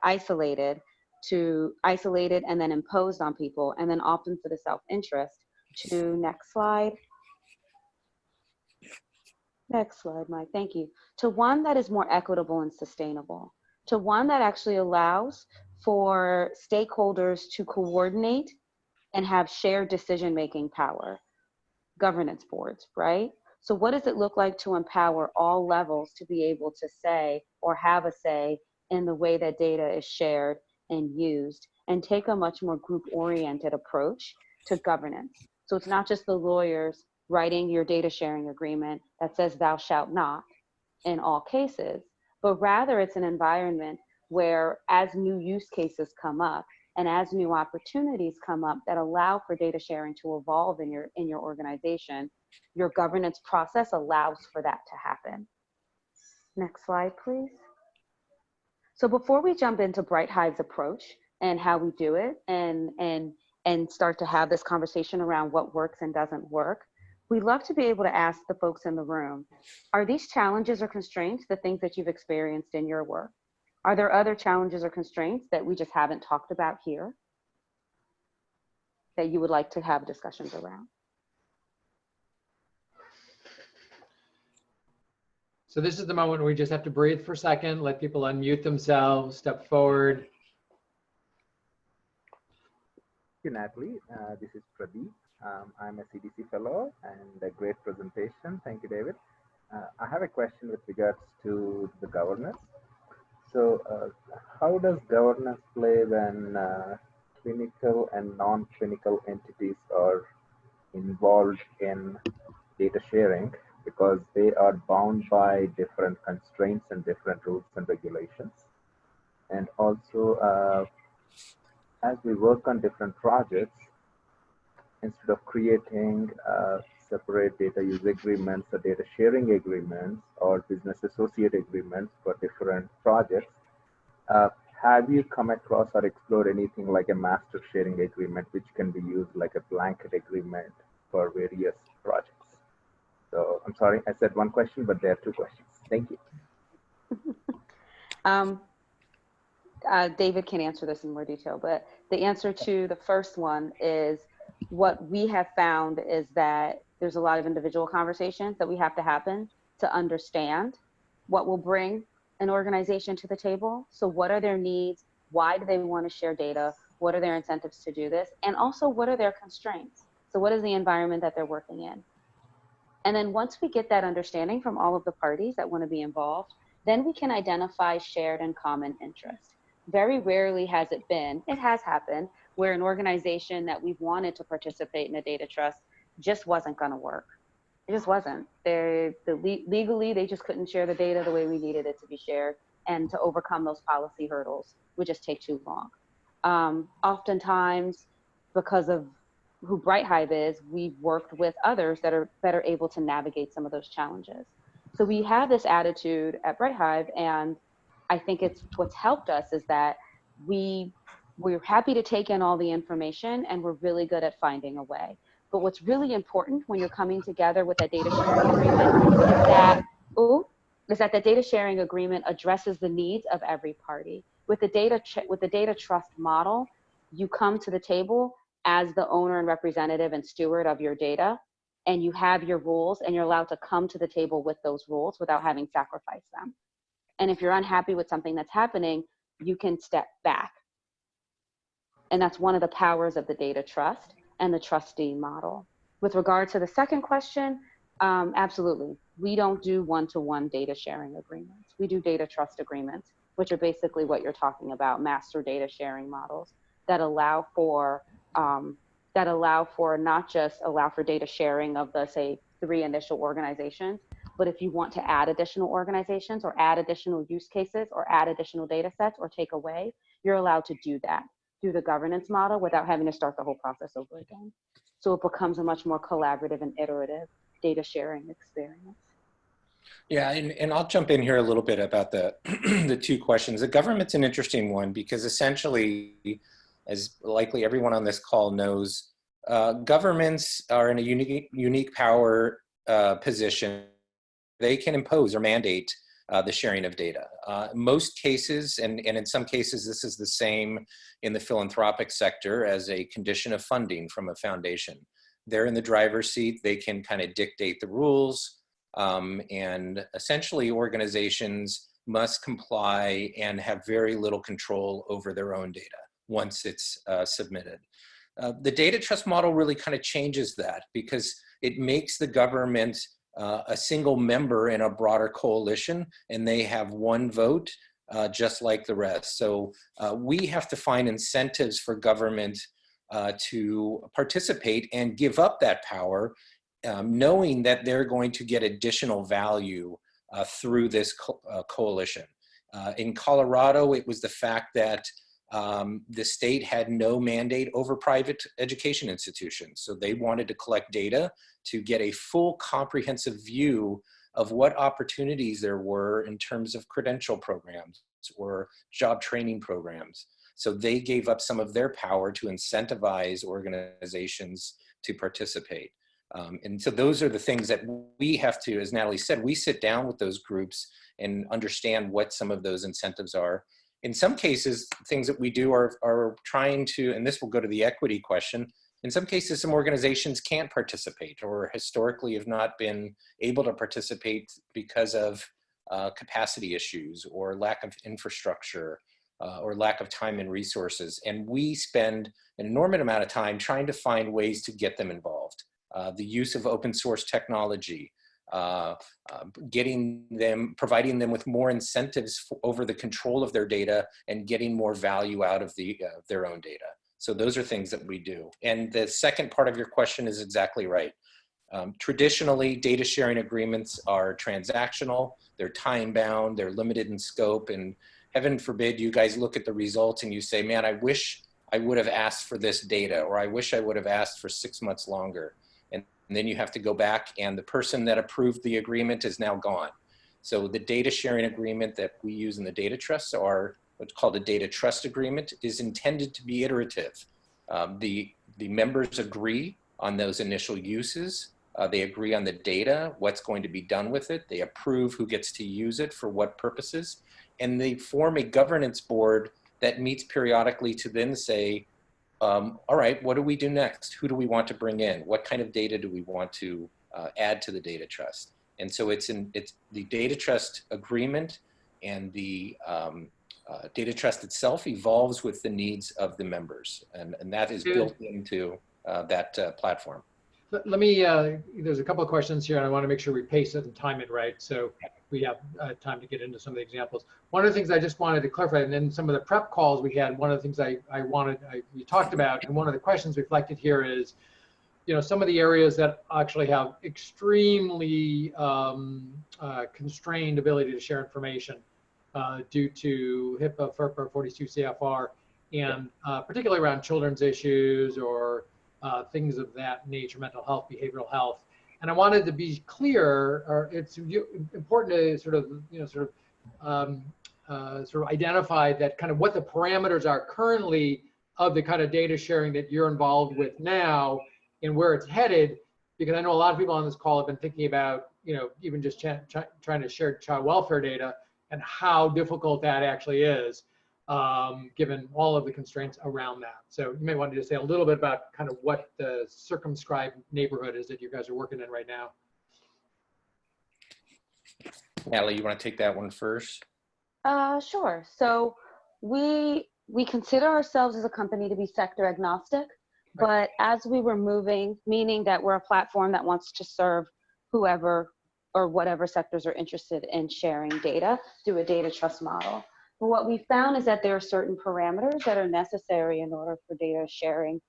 isolated, to isolated and then imposed on people, and then often for the self-interest, to next slide. Next slide, Mike, thank you. To one that is more equitable and sustainable, to one that actually allows for stakeholders to coordinate and have shared decision-making power, governance boards, right? So what does it look like to empower all levels to be able to say or have a say in the way that data is shared and used, and take a much more group-oriented approach to governance? So it's not just the lawyers writing your data sharing agreement that says thou shalt not in all cases, but rather it's an environment where as new use cases come up and as new opportunities come up that allow for data sharing to evolve in your organization, your governance process allows for that to happen. Next slide, please. So before we jump into BrightHive's approach and how we do it and start to have this conversation around what works and doesn't work, we'd love to be able to ask the folks in the room, are these challenges or constraints the things that you've experienced in your work? Are there other challenges or constraints that we just haven't talked about here that you would like to have discussions around? So this is the moment where we just have to breathe for a second, let people unmute themselves, step forward. you, Natalie. This is Pradeep. I'm a CDC fellow and a great presentation. Thank you, David. I have a question with regards to the governance. So how does governance play when clinical and non-clinical entities are involved in data sharing, because they are bound by different constraints and different rules and regulations? And also, as we work on different projects, instead of creating separate data use agreements or data sharing agreements or business associate agreements for different projects, have you come across or explored anything like a master sharing agreement, which can be used like a blanket agreement for various projects? So I'm sorry, I said one question, but there are two questions. Thank you. David can answer this in more detail, but the answer to the first one is, what we have found is that there's a lot of individual conversations that we have to happen to understand what will bring an organization to the table. So what are their needs? Why do they want to share data? What are their incentives to do this? And also, what are their constraints? So what is the environment that they're working in? And then once we get that understanding from all of the parties that want to be involved, then we can identify shared and common interests. Very rarely has it been, it has happened, where an organization that we've wanted to participate in a data trust just wasn't going to work. It just wasn't. Legally, they just couldn't share the data the way we needed it to be shared, and to overcome those policy hurdles would just take too long. Oftentimes, because of who BrightHive is, we've worked with others that are better able to navigate some of those challenges. So we have this attitude at BrightHive, and I think it's what's helped us is that we're happy to take in all the information, and we're really good at finding a way. But what's really important when you're coming together with a data sharing agreement is that the data sharing agreement addresses the needs of every party. With the data trust model, you come to the table as the owner and representative and steward of your data, and you have your rules, and you're allowed to come to the table with those rules without having sacrificed them. And if you're unhappy with something that's happening, you can step back. And that's one of the powers of the data trust and the trustee model. With regard to the second question, absolutely. We don't do one-to-one data sharing agreements. We do data trust agreements, which are basically what you're talking about, master data sharing models that allow for not just allow for data sharing of the, say, 3 initial organizations, but if you want to add additional organizations or add additional use cases or add additional data sets or take away, you're allowed to do that through the governance model without having to start the whole process over again. So it becomes a much more collaborative and iterative data sharing experience. Yeah, and I'll jump in here a little bit about the, the two questions. The government's an interesting one because essentially, as likely everyone on this call knows, governments are in a unique power position. They can impose or mandate the sharing of data. Most cases, and in some cases this is the same in the philanthropic sector as a condition of funding from a foundation. They're in the driver's seat. They can kind of dictate the rules, and essentially organizations must comply and have very little control over their own data once it's submitted. The data trust model really kind of changes that because it makes the government a single member in a broader coalition, and they have one vote just like the rest. So we have to find incentives for government to participate and give up that power, knowing that they're going to get additional value through this coalition. In Colorado, it was the fact that the state had no mandate over private education institutions. So they wanted to collect data to get a full comprehensive view of what opportunities there were in terms of credential programs or job training programs. So they gave up some of their power to incentivize organizations to participate. And so those are the things that we have to, as Natalie said, we sit down with those groups and understand what some of those incentives are. In some cases, things that we do are trying to, and this will go to the equity question, in some cases, some organizations can't participate or historically have not been able to participate because of capacity issues or lack of infrastructure or lack of time and resources. And we spend an enormous amount of time trying to find ways to get them involved. The use of open source technology, providing them with more incentives over the control of their data and getting more value out of their own data. So those are things that we do. And the second part of your question is exactly right. Traditionally, data sharing agreements are transactional, they're time bound, they're limited in scope, and heaven forbid you guys look at the results and you say, man, I wish I would have asked for this data, or I wish I would have asked for 6 months longer. And then you have to go back, and the person that approved the agreement is now gone. So the data sharing agreement that we use in the data trust, or what's called a data trust agreement, is intended to be iterative. The members agree on those initial uses. They agree on the data, what's going to be done with it. They approve who gets to use it for what purposes. And they form a governance board that meets periodically to then say, all right, what do we do next? Who do we want to bring in? What kind of data do we want to add to the data trust? And so it's the data trust agreement, and the data trust itself evolves with the needs of the members. And that is built into that platform. Let me, there's a couple of questions here, and I want to make sure we pace it and time it right, so we have time to get into some of the examples. One of the things I just wanted to clarify, and then some of the prep calls we had, one of the things we talked about, and one of the questions reflected here is, some of the areas that actually have extremely constrained ability to share information due to HIPAA, FERPA, 42 CFR, and particularly around children's issues or things of that nature, mental health, behavioral health. And I wanted to be clear, or it's important to sort of identify that kind of what the parameters are currently of the kind of data sharing that you're involved with now and where it's headed, because I know a lot of people on this call have been thinking about, even just trying to share child welfare data and how difficult that actually is, given all of the constraints around that. So you may want to just say a little bit about kind of what the circumscribed neighborhood is that you guys are working in right now. Natalie, you want to take that one first? Sure. So we consider ourselves as a company to be sector agnostic, but as we were moving, meaning that we're a platform that wants to serve whoever or whatever sectors are interested in sharing data through a data trust model. But what we found is that there are certain parameters that are necessary in order for data sharing,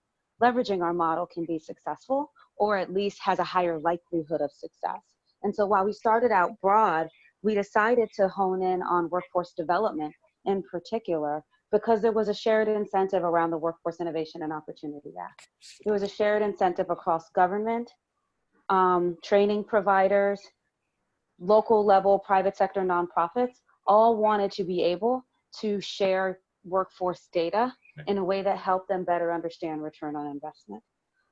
leveraging our model can be successful, or at least has a higher likelihood of success. And so while we started out broad, we decided to hone in on workforce development in particular, because there was a shared incentive around the Workforce Innovation and Opportunity Act. There was a shared incentive across government, training providers, local level private sector nonprofits, all wanted to be able to share workforce data in a way that helped them better understand return on investment.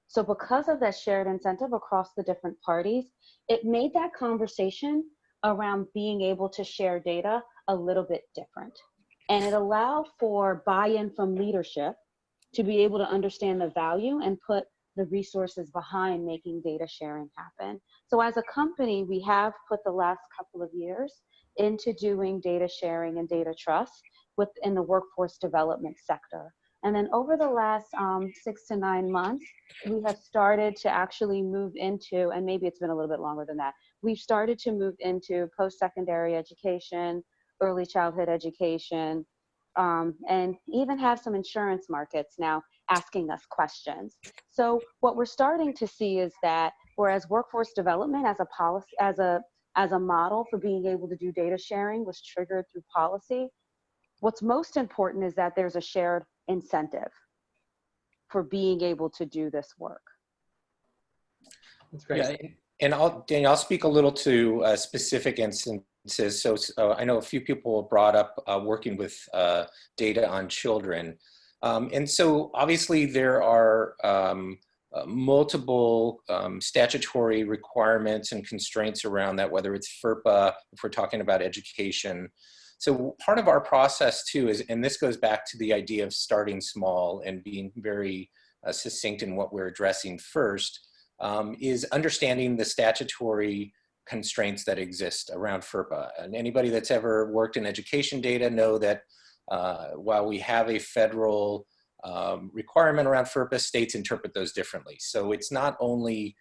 So because of that shared incentive across the different parties, it made that conversation around being able to share data a little bit different. And it allowed for buy-in from leadership to be able to understand the value and put the resources behind making data sharing happen. So as a company, we have put the last couple of years into doing data sharing and data trust within the workforce development sector. And then over the last 6 to 9 months, we have started to actually move into, and maybe it's been a little bit longer than that, we've started to move into post-secondary education, early childhood education, and even have some insurance markets now asking us questions. So what we're starting to see is that whereas workforce development as a policy, as a model for being able to do data sharing was triggered through policy, what's most important is that there's a shared incentive for being able to do this work. That's great. Yeah, and I'll speak a little to specific instances. So I know a few people brought up working with data on children. And so obviously there are multiple statutory requirements and constraints around that, whether it's FERPA, if we're talking about education. So part of our process too is, and this goes back to the idea of starting small and being very succinct in what we're addressing first, is understanding the statutory constraints that exist around FERPA. And anybody that's ever worked in education data know that while we have a federal requirement around FERPA, states interpret those differently. So it's not only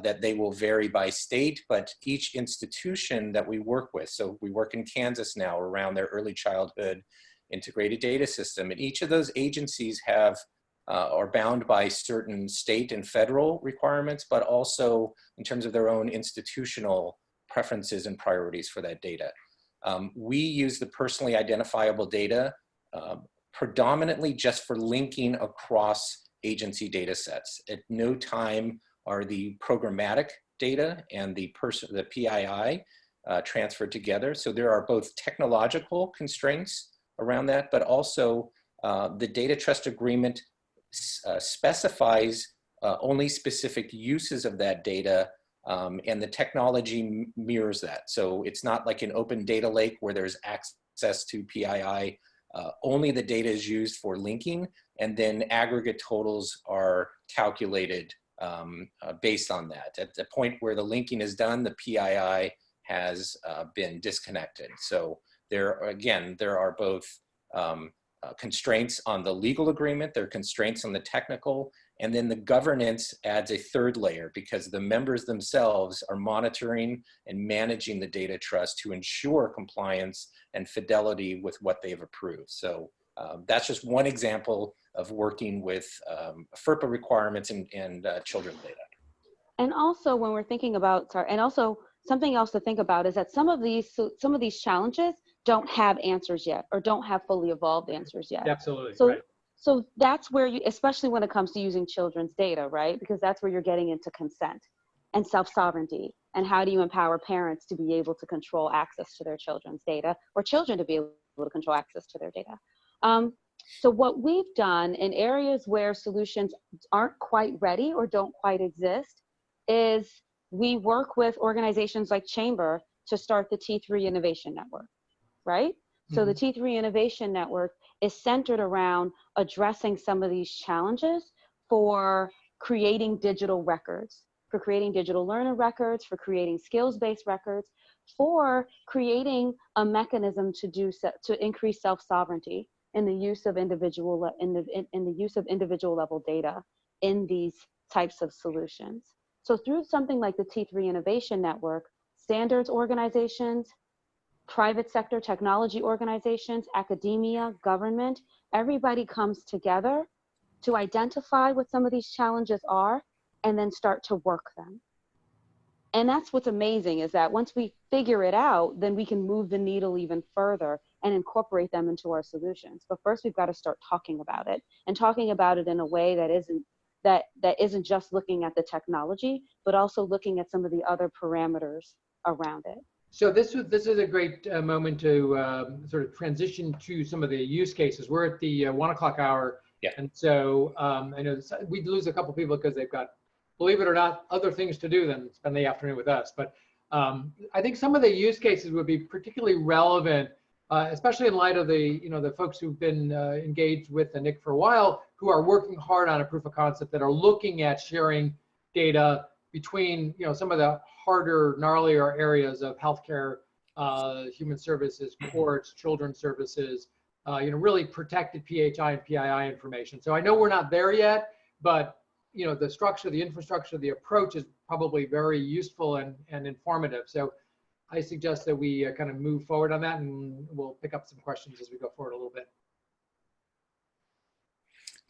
that they will vary by state, but each institution that we work with. So we work in Kansas now around their early childhood integrated data system, and each of those agencies have are bound by certain state and federal requirements, but also in terms of their own institutional preferences and priorities for that data. We use the personally identifiable data predominantly just for linking across agency data sets. At no time are the programmatic data and the PII transferred together. So there are both technological constraints around that, but also the data trust agreement specifies only specific uses of that data, and the technology mirrors that. So it's not like an open data lake where there's access to PII. Only the data is used for linking, and then aggregate totals are calculated based on that. At the point where the linking is done, the PII has been disconnected. So there are both constraints on the legal agreement, there are constraints on the technical, and then the governance adds a third layer because the members themselves are monitoring and managing the data trust to ensure compliance and fidelity with what they've approved. So that's just one example of working with FERPA requirements and children's data. And also when we're thinking about, and also something else to think about is that some of these challenges don't have answers yet, or don't have fully evolved answers yet. Absolutely, so, right. So that's where you, especially when it comes to using children's data, right? Because that's where you're getting into consent and self-sovereignty. And how do you empower parents to be able to control access to their children's data, or children to be able to control access to their data? So what we've done in areas where solutions aren't quite ready or don't quite exist is we work with organizations like Chamber to start the T3 Innovation Network, right? So the T3 Innovation Network is centered around addressing some of these challenges for creating digital records, for creating digital learner records, for creating skills-based records, for creating a mechanism to increase self-sovereignty in the use of individual level data in these types of solutions. So through something like the T3 Innovation Network, standards organizations, private sector technology organizations, academia, government, everybody comes together to identify what some of these challenges are and then start to work them. And that's what's amazing, is that once we figure it out, then we can move the needle even further and incorporate them into our solutions. But first we've got to start talking about it, and talking about it in a way that isn't just looking at the technology, but also looking at some of the other parameters around it. So this is a great moment to sort of transition to some of the use cases. We're at the 1 o'clock hour, and so I know we lose a couple people because they've got, believe it or not, other things to do than spend the afternoon with us. But I think some of the use cases would be particularly relevant, especially in light of the folks who've been engaged with the NIC for a while, who are working hard on a proof of concept that are looking at sharing data between some of the harder, gnarlier areas of healthcare, human services, courts, children's services, really protected PHI and PII information. So I know we're not there yet, but the structure, the infrastructure, the approach is probably very useful and informative. So I suggest that we kind of move forward on that, and we'll pick up some questions as we go forward a little bit.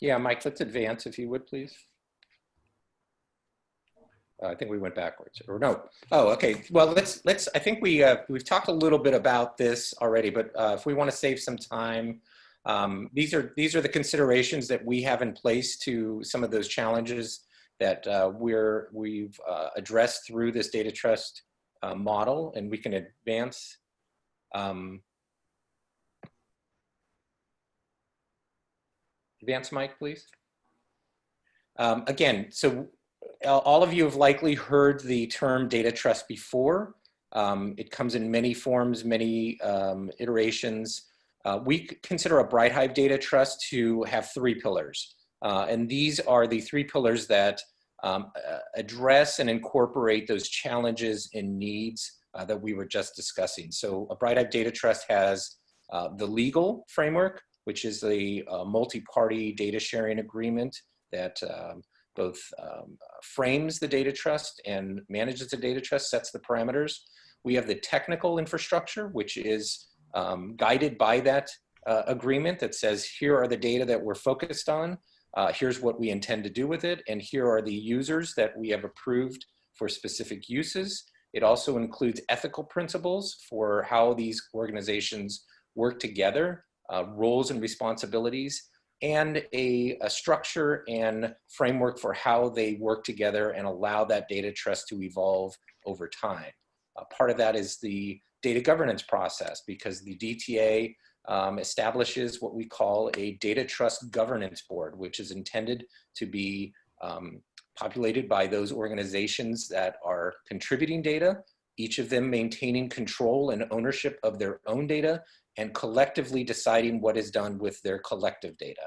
Yeah, Mike, let's advance if you would, please. I think we went backwards, or no. Oh, okay. Well, let's. I think we've talked a little bit about this already, but if we want to save some time, these are the considerations that we have in place to some of those challenges that we've addressed through this data trust model, and we can advance. Advance, Mike, please. Again, so. All of you have likely heard the term data trust before. It comes in many forms, many iterations. We consider a BrightHive data trust to have 3 pillars. And these are the 3 pillars that address and incorporate those challenges and needs that we were just discussing. So a BrightHive data trust has the legal framework, which is the multi-party data sharing agreement that both frames the data trust and manages the data trust, sets the parameters. We have the technical infrastructure, which is guided by that agreement that says, here are the data that we're focused on, here's what we intend to do with it, and here are the users that we have approved for specific uses. It also includes ethical principles for how these organizations work together, roles and responsibilities, and a structure and framework for how they work together and allow that data trust to evolve over time. Part of that is the data governance process, because the DTA establishes what we call a data trust governance board, which is intended to be populated by those organizations that are contributing data, each of them maintaining control and ownership of their own data, and collectively deciding what is done with their collective data.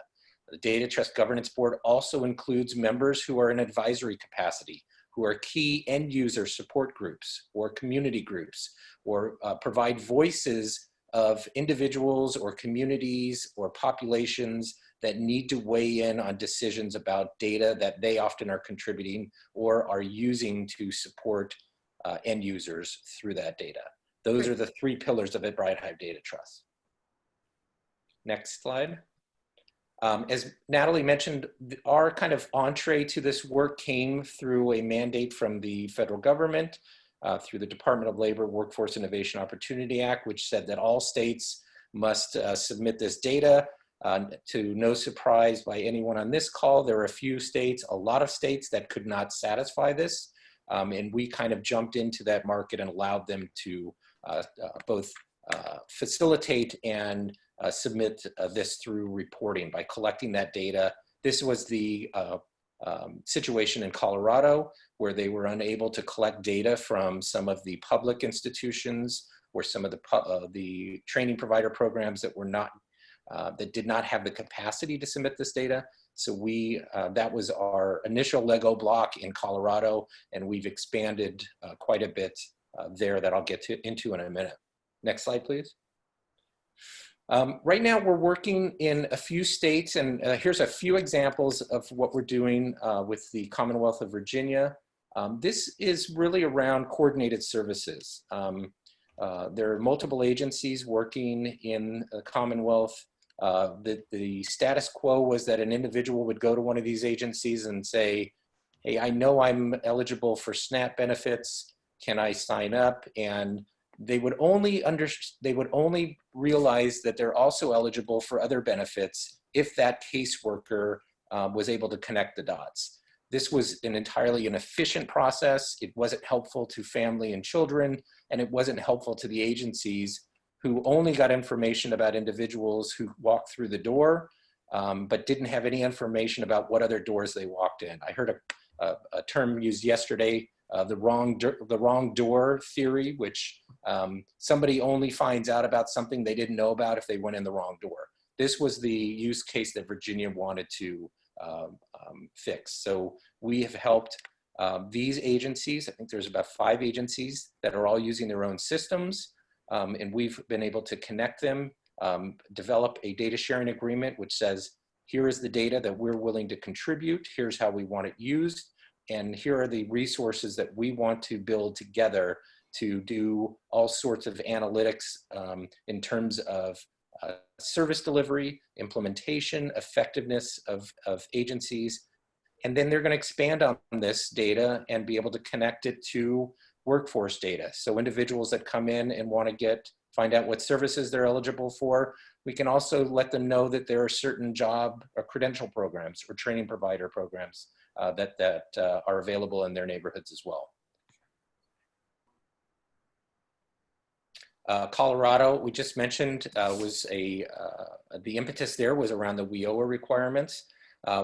The Data Trust Governance Board also includes members who are in advisory capacity, who are key end user support groups or community groups, or provide voices of individuals or communities or populations that need to weigh in on decisions about data that they often are contributing or are using to support end users through that data. Those are the three pillars of a BrightHive Data Trust. Next slide. As Natalie mentioned, our kind of entree to this work came through a mandate from the federal government, through the Department of Labor Workforce Innovation Opportunity Act, which said that all states must submit this data. To no surprise by anyone on this call, there are a few states, a lot of states that could not satisfy this. And we kind of jumped into that market and allowed them to both facilitate and submit this through reporting by collecting that data. This was the situation in Colorado, where they were unable to collect data from some of the public institutions or some of the training provider programs that were not, that did not have the capacity to submit this data. So that was our initial Lego block in Colorado, and we've expanded quite a bit there that I'll get into in a minute. Next slide, please. Right now, we're working in a few states, and here's a few examples of what we're doing with the Commonwealth of Virginia. This is really around coordinated services. There are multiple agencies working in the Commonwealth. The status quo was that an individual would go to one of these agencies and say, hey, I know I'm eligible for SNAP benefits. Can I sign up? And they would only realize that they're also eligible for other benefits if that caseworker was able to connect the dots. This was an entirely inefficient process. It wasn't helpful to family and children, and it wasn't helpful to the agencies who only got information about individuals who walked through the door, but didn't have any information about what other doors they walked in. I heard a term used yesterday, the wrong door theory, which somebody only finds out about something they didn't know about if they went in the wrong door. This was the use case that Virginia wanted to fix. So we have helped these agencies. I think there's about 5 agencies that are all using their own systems, and we've been able to connect them, develop a data sharing agreement which says, here is the data that we're willing to contribute, here's how we want it used, and here are the resources that we want to build together to do all sorts of analytics in terms of service delivery, implementation, effectiveness of agencies. And then they're going to expand on this data and be able to connect it to workforce data. So individuals that come in and want to find out what services they're eligible for, we can also let them know that there are certain job or credential programs or training provider programs that are available in their neighborhoods as well. Colorado, we just mentioned, was the impetus there was around the WIOA requirements.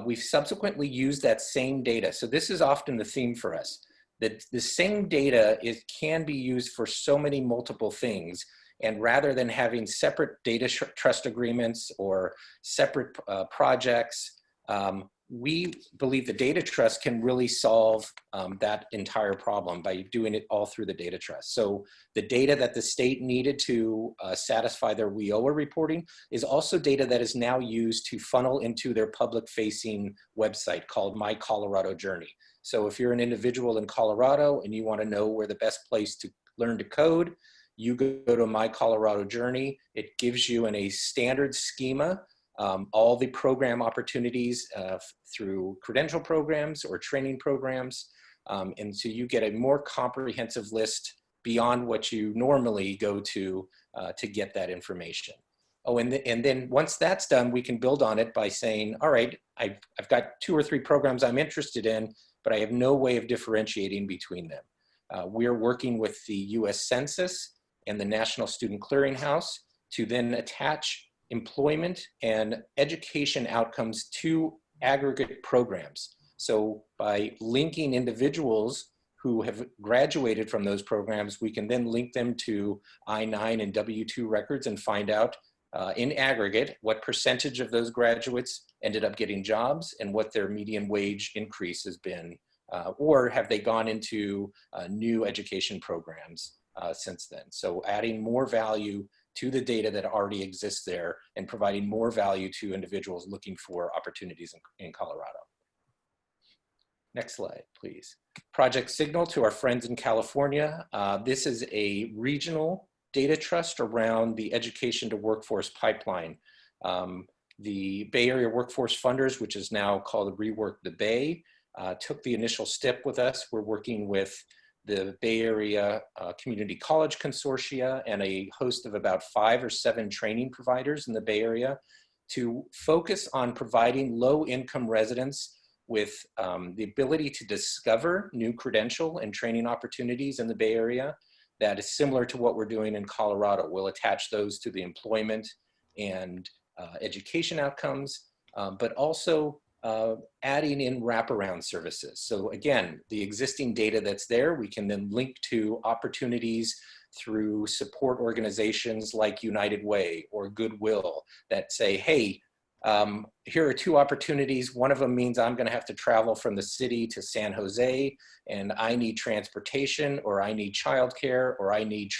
We've subsequently used that same data. So this is often the theme for us, that the same data can be used for so many multiple things. And rather than having separate data trust agreements or separate projects, we believe the data trust can really solve that entire problem by doing it all through the data trust. So the data that the state needed to satisfy their WIOA reporting is also data that is now used to funnel into their public-facing website called My Colorado Journey. So if you're an individual in Colorado and you want to know where the best place to learn to code, you go to My Colorado Journey. It gives you in a standard schema all the program opportunities through credential programs or training programs. And so you get a more comprehensive list beyond what you normally go to get that information. Oh, and then once that's done, we can build on it by saying, all right, I've got 2 or 3 programs I'm interested in, but I have no way of differentiating between them. We're working with the US Census and the National Student Clearinghouse to then attach employment and education outcomes to aggregate programs. So by linking individuals who have graduated from those programs, we can then link them to I-9 and W-2 records and find out in aggregate what percentage of those graduates ended up getting jobs and what their median wage increase has been, or have they gone into new education programs since then. So adding more value to the data that already exists there and providing more value to individuals looking for opportunities in Colorado. Next slide, please. Project Signal to our friends in California. This is a regional data trust around the education to workforce pipeline. The Bay Area Workforce Funders, which is now called Rework the Bay, took the initial step with us. We're working with the Bay Area Community College Consortia and a host of about 5 or 7 training providers in the Bay Area to focus on providing low-income residents with the ability to discover new credential and training opportunities in the Bay Area that is similar to what we're doing in Colorado. We'll attach those to the employment and education outcomes, but also adding in wraparound services. So again, the existing data that's there, we can then link to opportunities through support organizations like United Way or Goodwill that say, hey, here are 2 opportunities. One of them means I'm going to have to travel from the city to San Jose and I need transportation, or I need childcare, or I need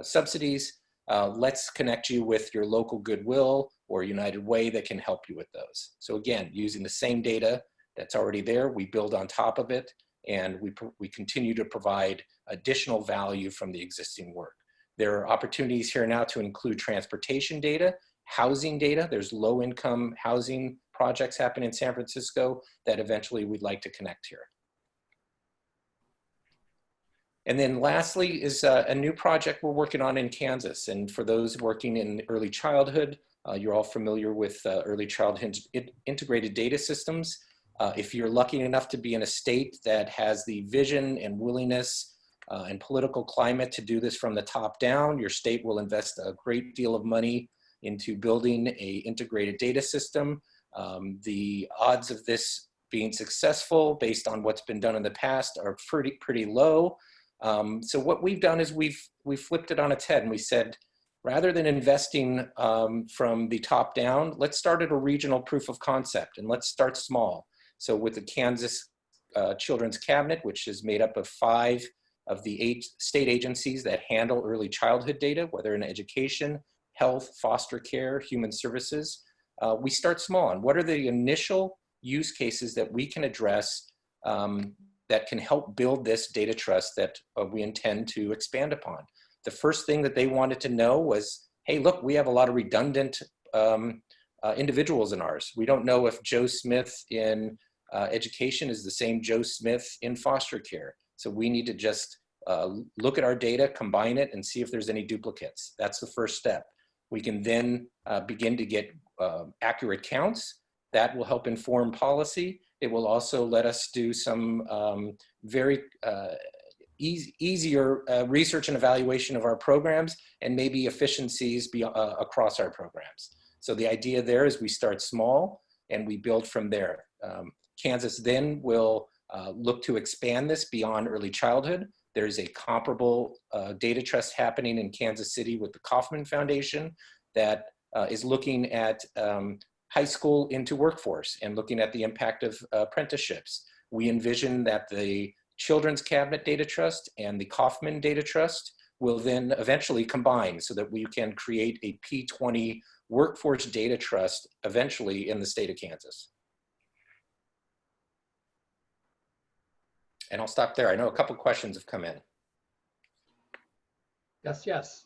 subsidies. Let's connect you with your local Goodwill or United Way that can help you with those. So again, using the same data that's already there, we build on top of it, and we continue to provide additional value from the existing work. There are opportunities here now to include transportation data, housing data. There's low-income housing projects happening in San Francisco that eventually we'd like to connect here. And then lastly is a new project we're working on in Kansas. And for those working in early childhood, you're all familiar with early childhood integrated data systems. If you're lucky enough to be in a state that has the vision and willingness and political climate to do this from the top down, your state will invest a great deal of money into building a integrated data system. The odds of this being successful based on what's been done in the past are pretty low. So what we've done is we've flipped it on its head and we said, rather than investing from the top down, let's start at a regional proof of concept and let's start small. So with the Kansas Children's Cabinet, which is made up of 5 of the 8 state agencies that handle early childhood data, whether in education, health, foster care, human services, we start small. And what are the initial use cases that we can address that can help build this data trust that we intend to expand upon? The first thing that they wanted to know was, hey, look, we have a lot of redundant individuals in ours. We don't know if Joe Smith in education is the same Joe Smith in foster care. So we need to just look at our data, combine it, and see if there's any duplicates. That's the first step. We can then begin to get accurate counts. That will help inform policy. It will also let us do some very easier research and evaluation of our programs and maybe efficiencies across our programs. So the idea there is we start small and we build from there. Kansas then will look to expand this beyond early childhood. There's a comparable data trust happening in Kansas City with the Kauffman Foundation that is looking at high school into workforce and looking at the impact of apprenticeships. We envision that the Children's Cabinet Data Trust and the Kaufman Data Trust will then eventually combine so that we can create a P20 workforce data trust eventually in the state of Kansas. And I'll stop there. I know a couple questions have come in. Yes, yes.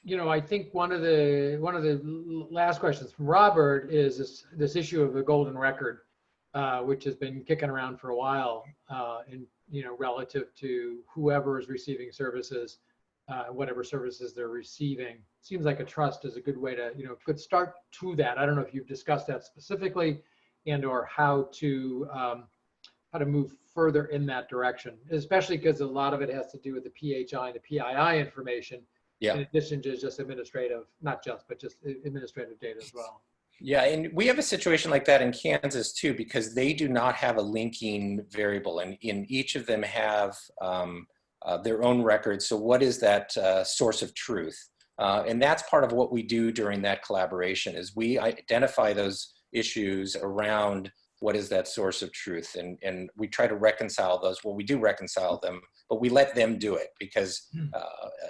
You know, I think one of the last questions from Robert is this issue of the golden record, which has been kicking around for a while, and you know, relative to whoever is receiving services, whatever services they're receiving. Seems like a trust is a good way to, you know, good start to that. I don't know if you've discussed that specifically, and or how to move further in that direction, especially because a lot of it has to do with the PHI and the PII information. Yeah. In addition to just administrative, not just, but just administrative data as well. Yeah, and we have a situation like that in Kansas too, because they do not have a linking variable, and in each of them have their own records. So what is that source of truth? And that's part of what we do during that collaboration is we identify those issues around what is that source of truth, and we try to reconcile those. Well, we do reconcile them, but we let them do it because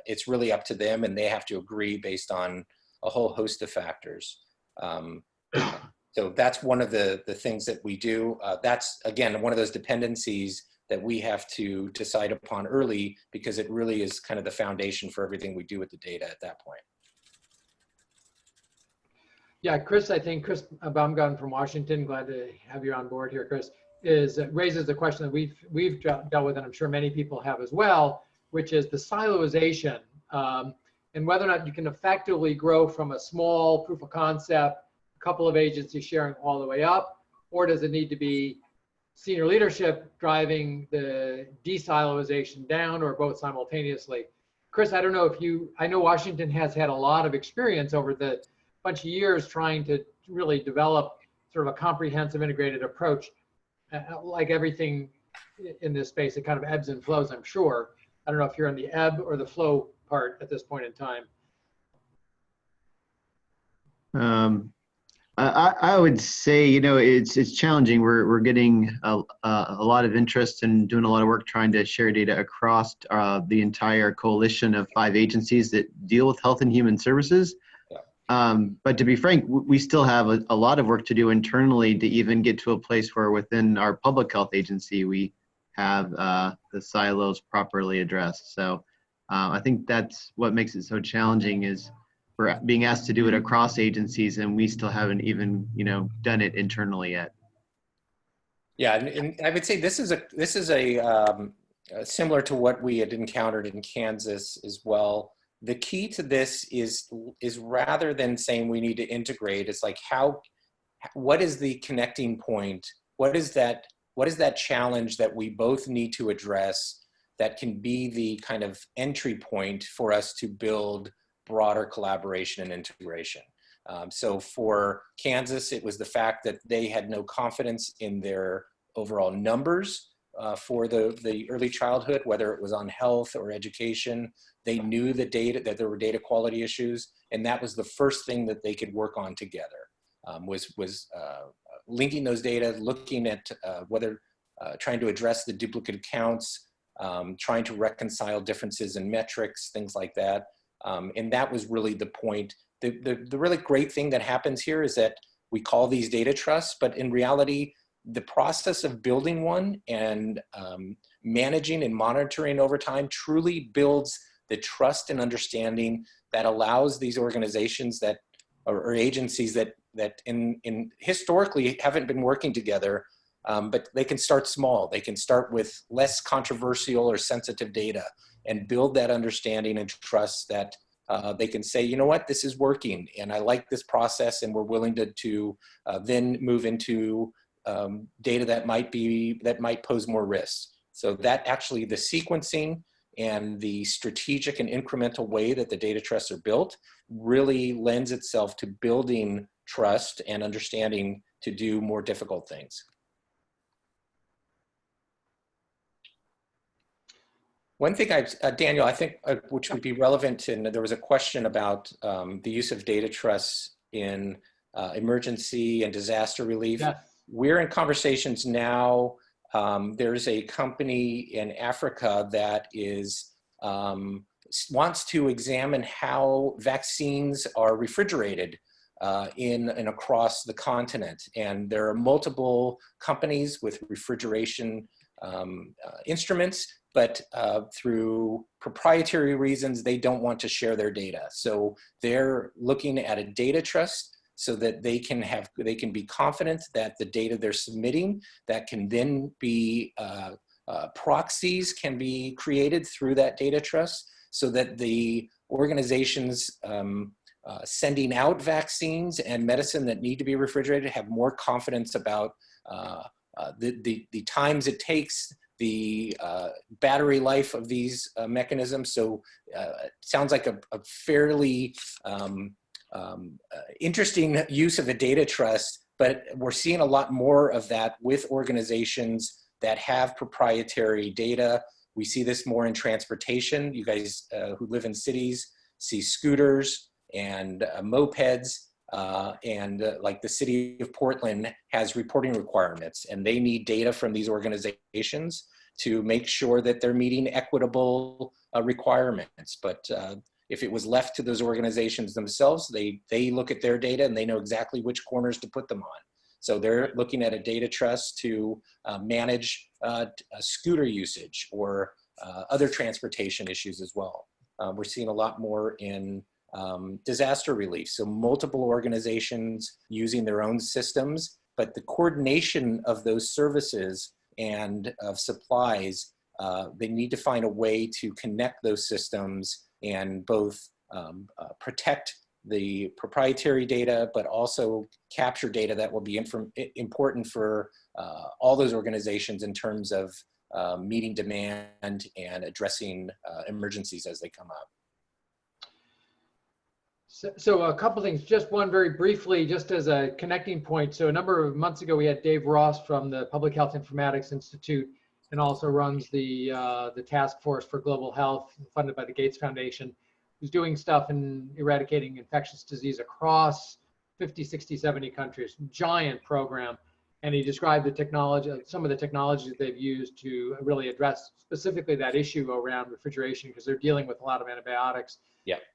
it's really up to them, and they have to agree based on a whole host of factors. So that's one of the things that we do. That's, again, one of those dependencies that we have to decide upon early because it really is kind of the foundation for everything we do with the data at that point. Yeah, Chris, I think Chris Baumgarten from Washington, glad to have you on board here, Chris, raises the question that we've dealt with, and I'm sure many people have as well, which is the siloization, and whether or not you can effectively grow from a small proof of concept, a couple of agencies sharing all the way up, or does it need to be senior leadership driving the desiloization down, or both simultaneously? Chris, I don't know if I know Washington has had a lot of experience over the bunch of years trying to really develop sort of a comprehensive integrated approach. Like everything in this space, it kind of ebbs and flows, I'm sure. I don't know if you're in the ebb or the flow part at this point in time. I would say, you know, it's challenging. We're getting a lot of interest and doing a lot of work trying to share data across the entire coalition of 5 agencies that deal with health and human services. But to be frank, we still have a lot of work to do internally to even get to a place where within our public health agency, we have the silos properly addressed. So I think that's what makes it so challenging is we're being asked to do it across agencies and we still haven't even, you know, done it internally yet. Yeah, and I would say this is a similar to what we had encountered in Kansas as well. The key to this is rather than saying we need to integrate, it's like what is the connecting point? What is that challenge that we both need to address that can be the kind of entry point for us to build broader collaboration and integration? So for Kansas, it was the fact that they had no confidence in their overall numbers for the early childhood, whether it was on health or education. They knew the data, that there were data quality issues, and that was the first thing that they could work on together, was linking those data, looking at whether trying to address the duplicate accounts, trying to reconcile differences in metrics, things like that. And that was really the point. The really great thing that happens here is that we call these data trusts, but in reality, the process of building one and managing and monitoring over time truly builds the trust and understanding that allows these organizations that or agencies that in historically haven't been working together, but they can start small. They can start with less controversial or sensitive data and build that understanding and trust that they can say, you know what, this is working and I like this process, and we're willing to then move into data that might pose more risks. So that actually the sequencing and the strategic and incremental way that the data trusts are built really lends itself to building trust and understanding to do more difficult things. One thing Daniel, I think, which would be relevant, and there was a question about the use of data trusts in emergency and disaster relief. Yes. We're in conversations now. There's a company in Africa that is wants to examine how vaccines are refrigerated in and across the continent. And there are multiple companies with refrigeration instruments, but through proprietary reasons, they don't want to share their data. So they're looking at a data trust so that they can be confident that the data they're submitting that can then be proxies can be created through that data trust, so that the organizations sending out vaccines and medicine that need to be refrigerated have more confidence about the times it takes, the battery life of these mechanisms. So it sounds like a fairly interesting use of a data trust, but we're seeing a lot more of that with organizations that have proprietary data. We see this more in transportation. You guys who live in cities see scooters and mopeds, and like the city of Portland has reporting requirements, and they need data from these organizations to make sure that they're meeting equitable requirements. But if it was left to those organizations themselves, they look at their data and they know exactly which corners to put them on. So they're looking at a data trust to manage scooter usage or other transportation issues as well. We're seeing a lot more in disaster relief. So multiple organizations using their own systems, but the coordination of those services and of supplies, they need to find a way to connect those systems and both protect the proprietary data, but also capture data that will be important for all those organizations in terms of meeting demand and addressing emergencies as they come up. So a couple things, just one very briefly, just as a connecting point. So a number of months ago, we had Dave Ross from the Public Health Informatics Institute, and also runs the Task Force for Global Health, funded by the Gates Foundation, who's doing stuff in eradicating infectious disease across 50, 60, 70 countries, giant program. And he described the technology, some of the technologies they've used to really address specifically that issue around refrigeration, because they're dealing with a lot of antibiotics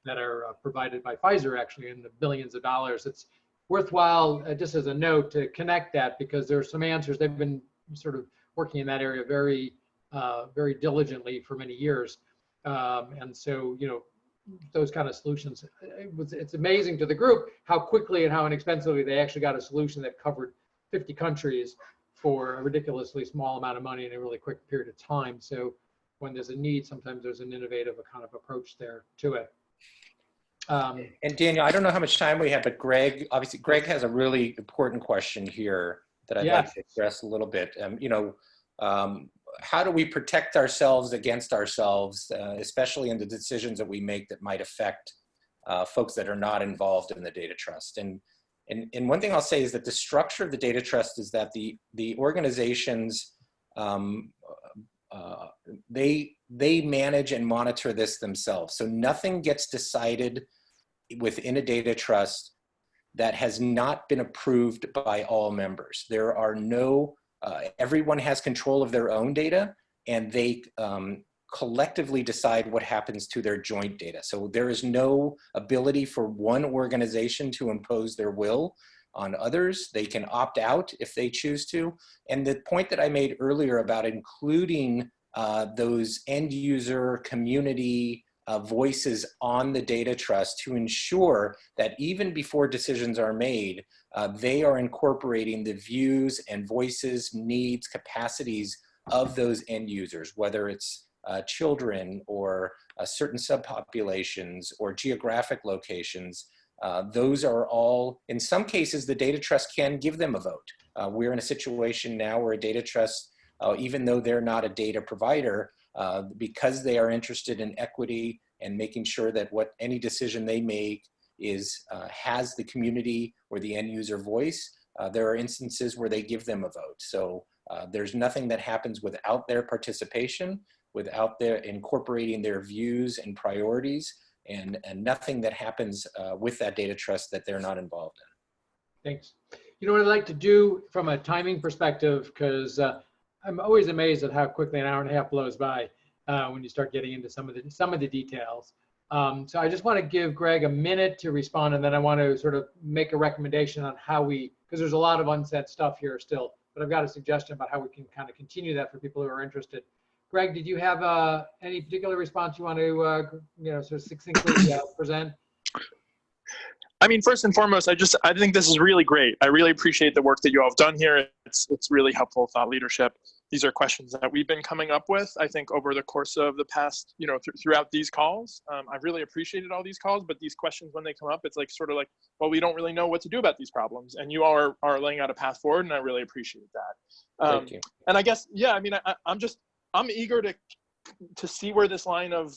that are provided by Pfizer, actually, in the billions of dollars. It's worthwhile, just as a note, to connect that, because there are some answers. They've been sort of working in that area very, very diligently for many years. And so, you know, those kind of solutions, it's amazing to the group how quickly and how inexpensively they actually got a solution that covered 50 countries for a ridiculously small amount of money in a really quick period of time. So when there's a need, sometimes there's an innovative kind of approach there to it. And Daniel, I don't know how much time we have, but Greg, obviously Greg has a really important question here that I'd like to address a little bit. You know, how do we protect ourselves against ourselves, especially in the decisions that we make that might affect folks that are not involved in the data trust? And one thing I'll say is that the structure of the data trust is that the organizations, they manage and monitor this themselves. So nothing gets decided within a data trust that has not been approved by all members. There are no, everyone has control of their own data, and they collectively decide what happens to their joint data. So there is no ability for one organization to impose their will on others. They can opt out if they choose to. And the point that I made earlier about including those end user community voices on the data trust to ensure that even before decisions are made, they are incorporating the views and voices, needs, capacities of those end users, whether it's children or certain subpopulations or geographic locations. Those are all, in some cases, the data trust can give them a vote. We're in a situation now where a data trust, even though they're not a data provider, because they are interested in equity and making sure that any decision they make is has the community or the end user voice, there are instances where they give them a vote. So there's nothing that happens without their participation, without their incorporating their views and priorities. and nothing that happens with that data trust that they're not involved in. Thanks. You know what I'd like to do from a timing perspective, because I'm always amazed at how quickly an hour and a half blows by when you start getting into some of the details. So I just want to give Greg a minute to respond, and then I want to sort of make a recommendation on how we, because there's a lot of unsaid stuff here still, but I've got a suggestion about how we can kind of continue that for people who are interested. Greg, did you have any particular response you want to, sort of succinctly present? I mean, first and foremost, I think this is really great. I really appreciate the work that you all have done here. It's really helpful thought leadership. These are questions that we've been coming up with, I think, over the course of the past, throughout these calls. I've really appreciated all these calls, but these questions, when they come up, it's like sort of like, well, we don't really know what to do about these problems. And you all are laying out a path forward, and I really appreciate that. Thank you. And I guess, yeah, I mean, I'm eager to see where this line of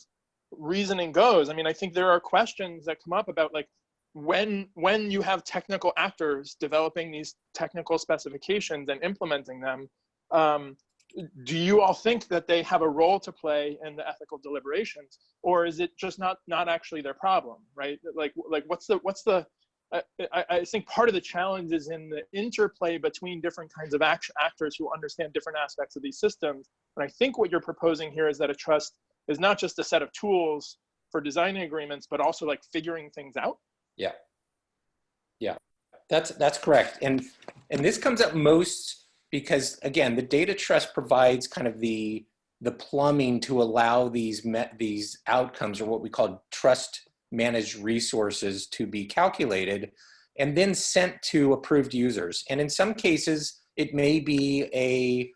reasoning goes. I mean, I think there are questions that come up about like, when you have technical actors developing these technical specifications and implementing them, do you all think that they have a role to play in the ethical deliberations, or is it just not actually their problem, right? Like what's the I think part of the challenge is in the interplay between different kinds of actors who understand different aspects of these systems. And I think what you're proposing here is that a trust is not just a set of tools for designing agreements, but also like figuring things out. Yeah, that's correct. And this comes up most because, again, the data trust provides kind of the plumbing to allow these outcomes, or what we call trust managed resources, to be calculated and then sent to approved users. And in some cases, it may be a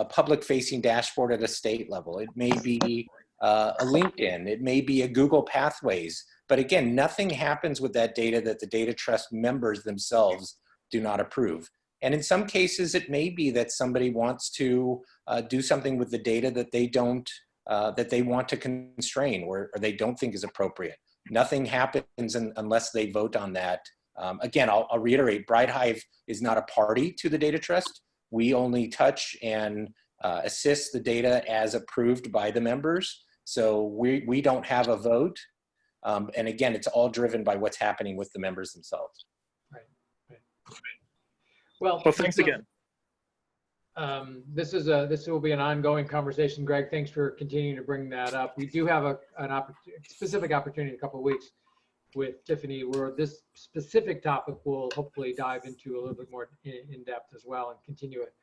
public facing dashboard at a state level. It may be a LinkedIn. It may be a Google Pathways. But again, nothing happens with that data that the data trust members themselves do not approve. And in some cases, it may be that somebody wants to do something with the data that they don't, that they want to constrain or they don't think is appropriate. Nothing happens unless they vote on that. Again, I'll reiterate, BrightHive is not a party to the data trust. We only touch and assist the data as approved by the members. So we don't have a vote. And again, it's all driven by what's happening with the members themselves. Right. Well, thanks again. This will be an ongoing conversation, Greg. Thanks for continuing to bring that up. We do have a specific opportunity in a couple of weeks with Tiffany, where this specific topic will hopefully dive into a little bit more in depth as well and continue it.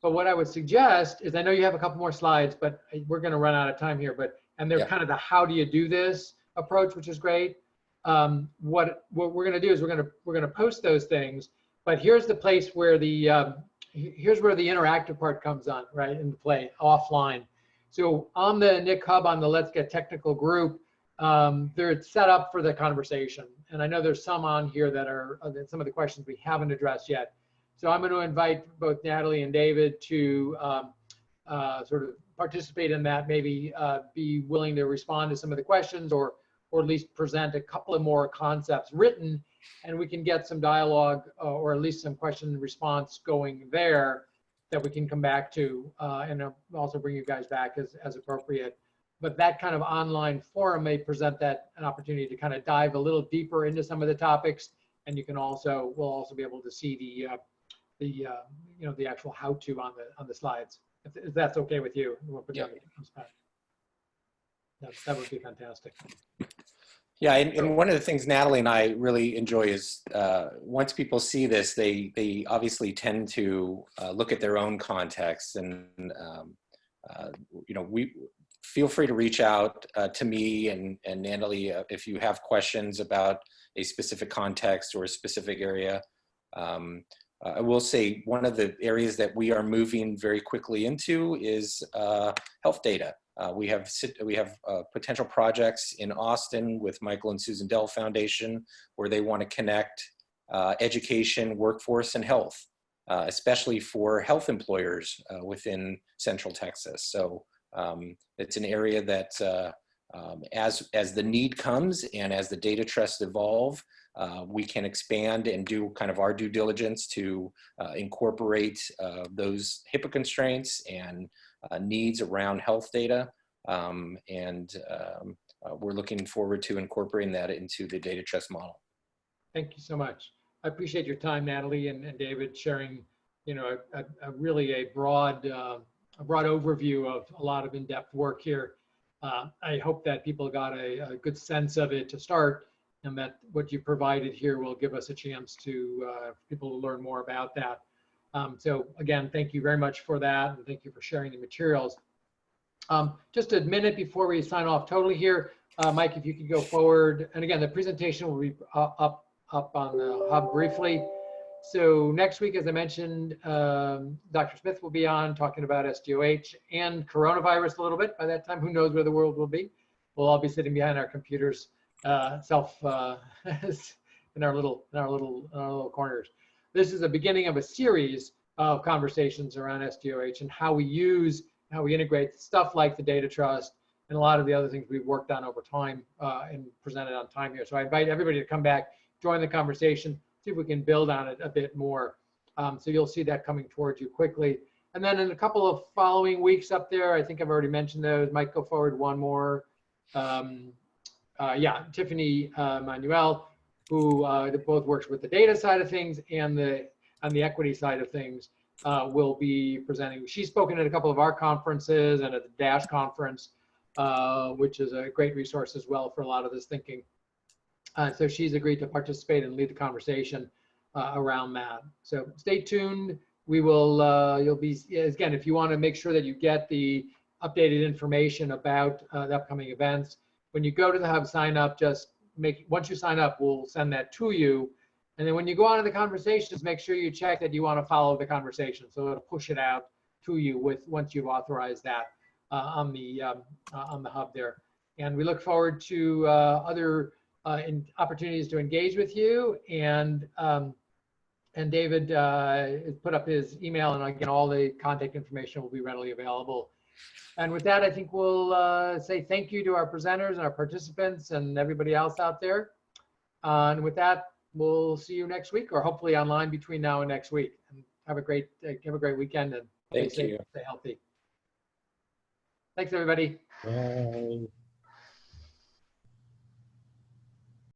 But what I would suggest is, I know you have a couple more slides, but we're going to run out of time here. And they're kind of the how do you do this approach, which is great. What we're going to do is we're going to post those things. But here's the place where here's where the interactive part comes on, right, into play offline. So on the Nick Hub, on the Let's Get Technical group, they're set up for the conversation. And I know there's some on here that are some of the questions we haven't addressed yet. So I'm going to invite both Natalie and David to sort of participate in that, maybe be willing to respond to some of the questions, or at least present a couple of more concepts written, and we can get some dialogue or at least some question and response going there that we can come back to, and also bring you guys back as appropriate. But that kind of online forum may present an opportunity to kind of dive a little deeper into some of the topics, and we'll also be able to see the actual how-to on the slides, if that's okay with you. We'll put that back. That would be fantastic. Yeah, and one of the things Natalie and I really enjoy is once people see this, they obviously tend to look at their own context, and we feel free to reach out to me and Natalie if you have questions about a specific context or a specific area. I will say one of the areas that we are moving very quickly into is health data. We have potential projects in Austin with Michael and Susan Dell Foundation, where they want to connect education, workforce, and health, especially for health employers within Central Texas. So it's an area that as the need comes and as the data trusts evolve, we can expand and do kind of our due diligence to incorporate those HIPAA constraints and needs around health data. we're looking forward to incorporating that into the data trust model. Thank you so much. I appreciate your time, Natalie and David, sharing, you know, really a broad overview of a lot of in-depth work here. I hope that people got a good sense of it to start, and that what you provided here will give us a chance to people to learn more about that. So again, thank you very much for that, and thank you for sharing the materials. Just a minute before we sign off totally here, Mike, if you could go forward. And again, the presentation will be up on the hub briefly. So next week, as I mentioned, Dr. Smith will be on talking about SDOH and coronavirus a little bit. By that time, who knows where the world will be? We'll all be sitting behind our computers, in our little corners. This is the beginning of a series of conversations around SDOH and how we integrate stuff like the data trust and a lot of the other things we've worked on over time and presented on time here. So I invite everybody to come back, join the conversation, see if we can build on it a bit more. So you'll see that coming towards you quickly. And then in a couple of following weeks up there, I think I've already mentioned those, might go forward one more. Yeah, Tiffany Manuel, who both works with the data side of things and on the equity side of things, will be presenting. She's spoken at a couple of our conferences and at the DASH conference, which is a great resource as well for a lot of this thinking. So she's agreed to participate and lead the conversation around that. So stay tuned. We will, you'll be, again, if you want to make sure that you get the updated information about the upcoming events, when you go to the hub sign up, once you sign up, we'll send that to you. And then when you go on to the conversations, make sure you check that you want to follow the conversation. So it'll push it out to you once you've authorized that on the hub there. And we look forward to other opportunities to engage with you. And David has put up his email, and again, all the contact information will be readily available. And with that, I think we'll say thank you to our presenters and our participants and everybody else out there. And with that, we'll see you next week, or hopefully online between now and next week. And have a great weekend, and stay safe, stay healthy. Thanks, everybody. Bye.